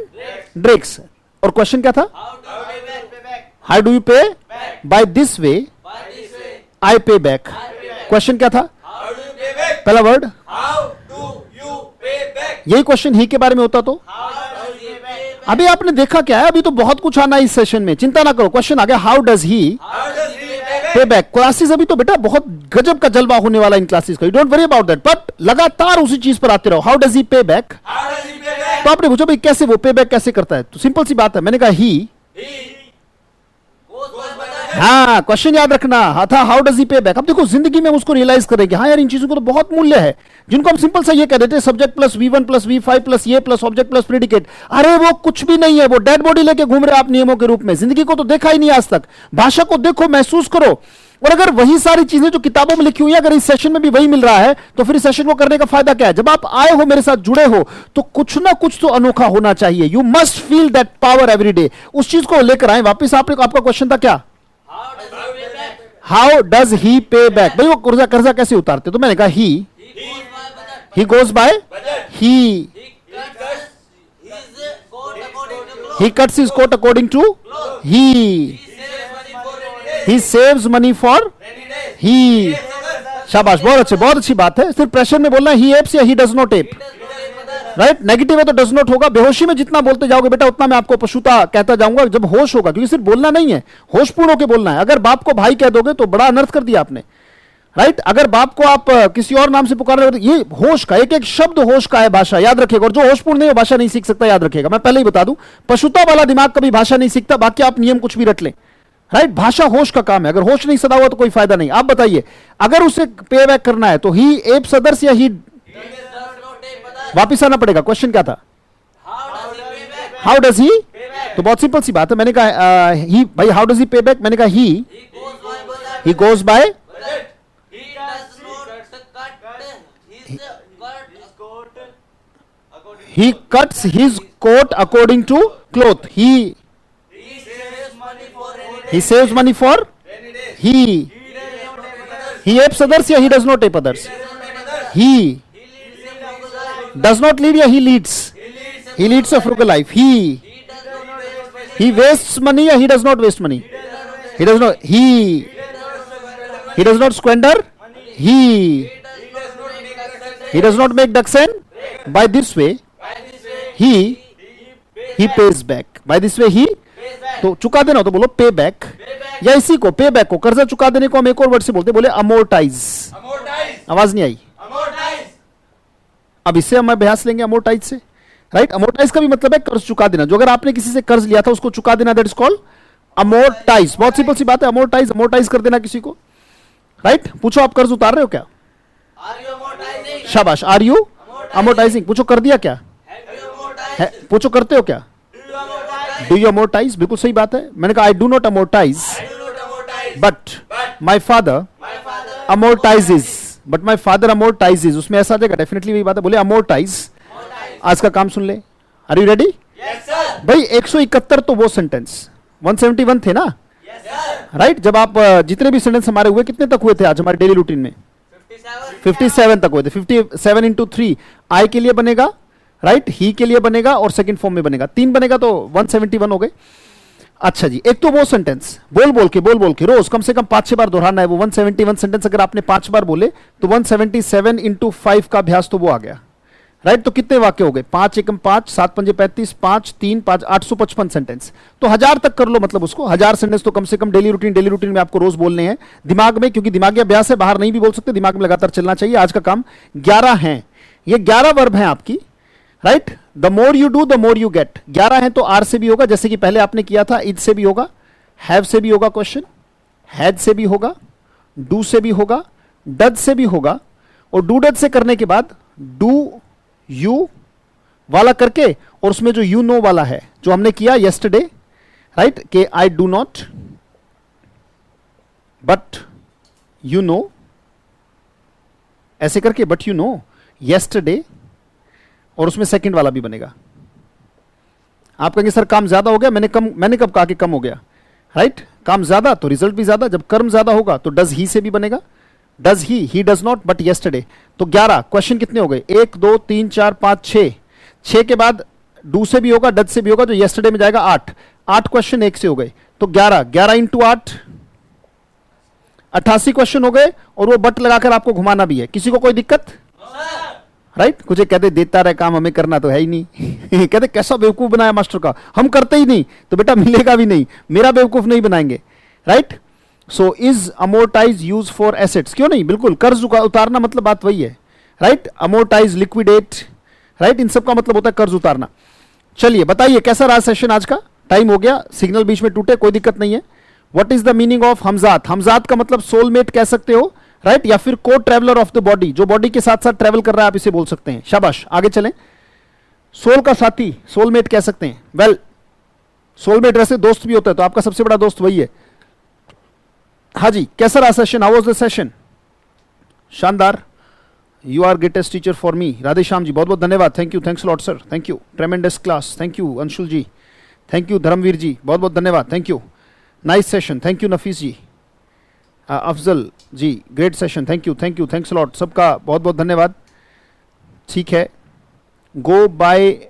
drakes. और question क्या था? How do you pay back? How do you pay? Back. By this way By this way. I pay back. I pay back. Question क्या था? How do you pay back? पहला word, How do you pay back? यही question ही के बारे में होता तो. How does he pay back? अभी आपने देखा क्या है? अभी तो बहुत कुछ आना है इस सेशन में, चिंता ना करो. क्वेश्चन आ गया how does he How does he pay back? पे बैक. क्लासेस अभी तो बेटा बहुत गजब का जलवा होने वाला है इन क्लासेस का. You don't worry about that, but लगातार उसी चीज पर आते रहो. हाउ डज ही पे back. How does he pay back? तो आपने पूछा भाई कैसे वो पे बैक कैसे करता है? तो सिंपल सी बात है. मैंने कहा ही. He goes by budget. हाँ, क्वेश्चन याद रखना था हाउ डज ही पे बैक. अब देखो जिंदगी में हम उसको रियलाइज करेंगे. हाँ यार इन चीजों को तो बहुत मूल्य है, जिनको हम सिंपल सा ये कह देते हैं subject plus V1 plus V5 plus ये प्लस ऑब्जेक्ट प्लस प्रेडिकेट. अरे वो कुछ भी नहीं है, वो डेड बॉडी लेके घूम रहे आप नियमों के रूप में. जिंदगी को तो देखा ही नहीं आज तक. भाषा को देखो, महसूस करो. और अगर वही सारी चीजें जो किताबों में लिखी हुई है अगर इस सेशन में भी वही मिल रहा है तो फिर इस सेशन को करने का फायदा क्या है? जब आप आए हो मेरे साथ जुड़े हो तो कुछ ना कुछ तो अनोखा होना चाहिए. You must feel that power every day. उस चीज को लेकर आए वापिस. आपका क्वेश्चन था क्या? How does he pay back? How does he पे बैक. भाई वो कर्जा कैसे उतारते? तो मैंने कहा ही He goes by budget. Goes by Budget. He He cuts his coat according to he cuts his coat according to clothes. he He saves money for rainy days. he saves money for Rainy days. he. Saves others. शाबाश, बहुत अच्छी बात है. सिर्फ pressure में बोलना ही apps या ही does not app. He does not pay others. Right, negative है तो डज नॉट होगा. बेहोशी में जितना बोलते जाओगे बेटा उतना मैं आपको पशुता कहता जाऊंगा. जब होश होगा, क्योंकि सिर्फ बोलना नहीं है, होशपूर्ण होकर बोलना है. अगर बाप को भाई कह दोगे तो बड़ा अनर्थ कर दिया आपने. राइट, अगर बाप को आप किसी और नाम से पुकार रहे हो तो ये होश का एक एक शब्द होश का है. भाषा याद रखिएगा. और जो होशपूर्ण नहीं है भाषा नहीं सीख सकता. याद रखिएगा, मैं पहले ही बता दूं, पशुता वाला दिमाग कभी भाषा नहीं सीखता. बाकी आप नियम कुछ भी रट लें. राइट, भाषा होश का काम है. अगर होश नहीं सदा हुआ तो कोई फायदा नहीं. आप बताइए, अगर उसे पे बैक करना है तो ही एप्स अदर्स या ही He does not pay others. वापिस आना पड़ेगा. क्वेश्चन क्या था? How does he pay back? How does he. Pay back. तो बहुत सिंपल सी बात है. मैंने कहा ही. भाई हाउ डज ही पे बैक. मैंने कहा ही He goes by he budget. Goes by. Budget. He does not cut his coat he cuts his coat according to cloth. He saves money for any day. He saves money for Any day. he He does not take others. he apes others या he does not ape others. He does not take others. He He leads a frugal life. does not lead या he leads. He leads a He leads a frugal life. He He does not waste money. he wastes money या he does not waste money. He does not he does not squander. He he does not make ducks and by this way he pays back. By this way he तो चुका देना हो तो बोलो पे back, या इसी को पे बैक को कर्जा चुका देने को हम एक और वर्ड से बोलते बोले अमोर्टाइज. आवाज नहीं आई. अब इससे हम अभ्यास लेंगे अमोर्टाइज से. राइट, अमोर्टाइज का भी मतलब है कर्ज चुका देना. जो अगर आपने किसी से कर्ज लिया था उसको चुका देना, दैट इज कॉल्ड अमोर्टाइज. बहुत सिंपल सी बात है, अमोर्टाइज कर देना किसी को. राइट, पूछो आप कर्ज उतार रहे हो क्या? Are you amortizing? शाबाश. Are you amortizing? पूछो कर दिया क्या? Have you amortized? पूछो करते हो क्या? Do you amortize? Do you amortize? बिल्कुल सही बात है. मैंने कहा I do not amortize I do not amortize. But my father My father amortizes. But my father amortizes, उसमें ऐसा आ जाएगा डेफिनेटली वही बात है. बोले अमोर्टाइज. amortized. आज का काम सुन ले. Are you ready? Yes, sir. भाई 171 तो वो सेंटेंस, 171 थे ना. Yes, sir. राइट, जब आप जितने भी सेंटेंस हमारे हुए कितने तक हुए थे आज हमारे डेली रूटीन में? 57 तक हुए थे. 57 इंटू 3 आई के लिए बनेगा, राइट, ही के लिए बनेगा और सेकंड फॉर्म में बनेगा. 3 बनेगा तो 171 हो गए. अच्छा जी, एक तो वो सेंटेंस बोल बोल के रोज कम से कम 5-6 बार दोहराना है. वो 171 सेंटेंस अगर आपने 5 बार बोले तो 177 इंटू 5 का अभ्यास तो वो आ गया. राइट, तो कितने वाक्य हो गए? 5 एकम 5, 7 पंजे 35, 5 3 5 855 सेंटेंस. तो 1000 तक कर लो, मतलब उसको 1000 सेंटेंस तो कम से कम डेली रूटीन में आपको रोज बोलने हैं दिमाग में, क्योंकि दिमागी अभ्यास है, बाहर नहीं भी बोल सकते, दिमाग में लगातार चलना चाहिए. आज का काम 11 है. ये 11 वर्ब हैं आपकी. Right, the more you do the more you get. 11 है तो आर से भी होगा, जैसे कि पहले आपने किया था. इज से भी होगा, हैव से भी होगा क्वेश्चन, हैड से भी होगा, डू से भी होगा, डज से भी होगा, और डू डज से करने के बाद डू यू वाला करके, और उसमें जो यू नो वाला है जो हमने किया यस्टरडे, राइट, के आई do not but you no, ऐसे करके बट यू नो यस्टरडे, और उसमें सेकंड वाला भी बनेगा. आप कहेंगे सर काम ज्यादा हो गया, मैंने कब कहा कि कम हो गया? राइट, काम ज्यादा तो रिजल्ट भी ज्यादा. जब कर्म ज्यादा होगा तो डज ही से भी बनेगा, does he does not but yesterday. तो 11 क्वेश्चन कितने हो गए? 1 2 3 4 5 6. 6 के बाद डू से भी होगा, डज से भी होगा, जो यस्टरडे में जाएगा 8. 8 क्वेश्चन 1 से हो गए तो 11 इंटू 8 88 क्वेश्चन हो गए. और वो बट लगाकर आपको घुमाना भी है. किसी को कोई दिक्कत? राइट, कुछ कहते देता रहे काम, हमें करना तो है ही नहीं. कहते कैसा बेवकूफ बनाया मास्टर का, हम करते ही नहीं तो बेटा मिलेगा भी नहीं, मेरा बेवकूफ नहीं बनाएंगे. Right, so is amortise use for assets? क्यों नहीं, बिल्कुल. कर्ज उतारना मतलब बात वही है. राइट, अमोर्टाइज, लिक्विडेट, राइट, इन सब का मतलब होता है कर्ज उतारना. चलिए बताइए कैसा रहा सेशन आज का? टाइम हो गया, सिग्नल बीच में टूटे, कोई दिक्कत नहीं है. What is the meaning of हमजात? हमजात का मतलब सोलमेट कह सकते हो, राइट, या फिर को ट्रेवलर ऑफ द बॉडी, जो बॉडी के साथ साथ ट्रेवल कर रहा है, आप इसे बोल सकते हैं. शाबाश, आगे चलें. सोल का साथी, सोलमेट कह सकते हैं. वेल, सोलमेट वैसे दोस्त भी होता है, तो आपका सबसे बड़ा दोस्त वही है. हाँ जी, कैसा रहा session? How was the session? शानदार. You are greatest teacher for me. Radhe Shyam ji बहुत बहुत धन्यवाद. Thank you, thanks lot sir, thank you. Tremendous class, thank you. Anshul ji thank you. Dharmveer ji बहुत बहुत धन्यवाद, thank you. Nice session, thank you. Nafees ji, Afzal ji great session, thank you, thanks lot. सबका बहुत बहुत धन्यवाद. ठीक है, गो बाय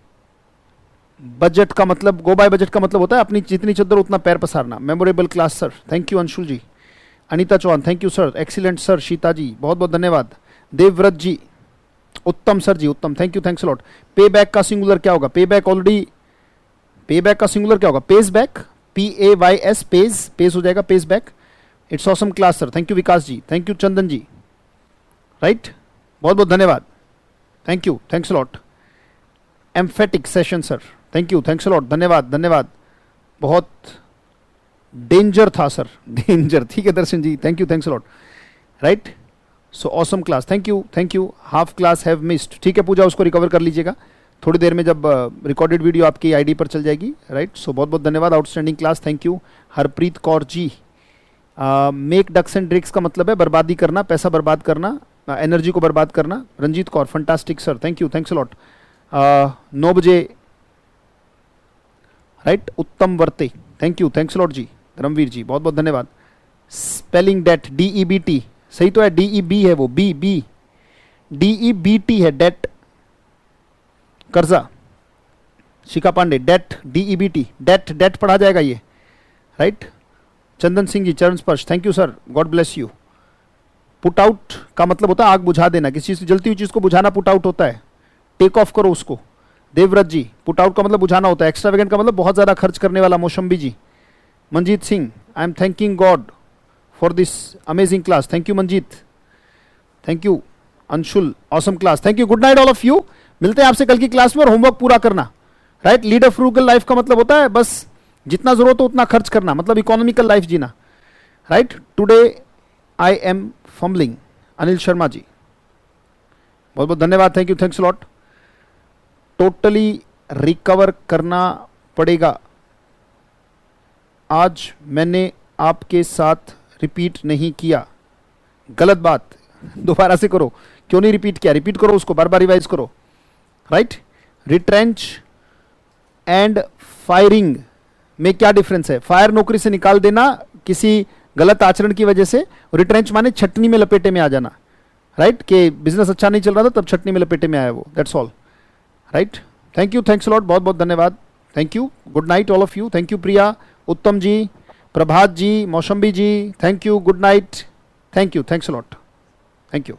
बजट का मतलब होता है अपनी जितनी चद्दर उतना पैर पसारना. Memorable class sir, thank you. Anshul ji, Anita Chauhan thank you sir, excellent sir. Sheeta ji बहुत बहुत धन्यवाद. Devvrat ji, Uttam sir ji, Uttam, thank you, thanks lot. Pay back का सिंगुलर क्या होगा? Pay back already, pay back का सिंगुलर क्या होगा? पेज बैक, PAYS, पेज हो जाएगा, page back. It's awesome class sir, thank you. Vikas ji, thank you. Chandan ji, right, बहुत बहुत धन्यवाद, thank you, thanks lot. Emphatic session sir, thank you, thanks lot, धन्यवाद. बहुत डेंजर था सर, डेंजर. ठीक है Darshan ji, thank you, thanks lot. Right, so awesome class, thank you. Half class have missed. ठीक है पूजा, उसको रिकवर कर लीजिएगा थोड़ी देर में जब रिकॉर्डेड वीडियो आपकी आईडी पर चल जाएगी. राइट, सो बहुत बहुत धन्यवाद. Outstanding class, thank you. Harpreet Kaur ji, make ducks and drakes का मतलब है बर्बादी करना, पैसा बर्बाद करना, एनर्जी को बर्बाद करना. Ranjit Kaur, fantastic sir, thank you, thanks lot. 9 बजे, right. Uttam Varte, thank you, thanks lot ji. Dharamvir ji बहुत बहुत धन्यवाद। स्पेलिंग डेट, DEBT सही तो है, DEB है वो, बी DEBT है, डेट। कर्जा, Shikha Pandey, debt DEBT, debt debt पढ़ा जाएगा ये, राइट। चंदन सिंह जी, चरण स्पर्श, thank you sir, god bless you. Put out का मतलब होता है आग बुझा देना, किसी चीज जलती हुई चीज को बुझाना पुट आउट होता है, टेक ऑफ करो उसको। देवव्रत जी, पुट आउट का मतलब बुझाना होता है। एक्स्ट्रावेगेंट का मतलब बहुत ज्यादा खर्च करने वाला। Mausambi ji, Manjeet Singh, I am thanking God for this amazing class, thank you Manjeet, thank you. Anshul, awesome class, thank you. Good night all of you, मिलते हैं आपसे कल की क्लास में, और होमवर्क पूरा करना, right. Lead a frugal life का मतलब होता है बस जितना जरूरत हो उतना खर्च करना, मतलब इकोनॉमिकल लाइफ जीना, right. Today I am fumbling, Anil Sharma ji बहुत बहुत धन्यवाद, thank you, thanks lot. Totally recover करना पड़ेगा, आज मैंने आपके साथ रिपीट नहीं किया, गलत बात, दोबारा से करो। क्यों नहीं रिपीट किया, रिपीट करो उसको, बार बार रिवाइज करो, राइट। रिट्रेंच एंड फायरिंग में क्या डिफरेंस है? फायर नौकरी से निकाल देना किसी गलत आचरण की वजह से, रिट्रेंच माने छटनी में लपेटे में आ जाना, राइट। कि बिजनेस अच्छा नहीं चल रहा था तब छटनी में लपेटे में आया वो, that's all, right. Thank you, thanks lot, बहुत बहुत धन्यवाद, thank you. Good night all of you, thank you Priya, Uttam ji, Prabhat ji, Mausambi ji, thank you, good night, thank you, thanks lot, thank you.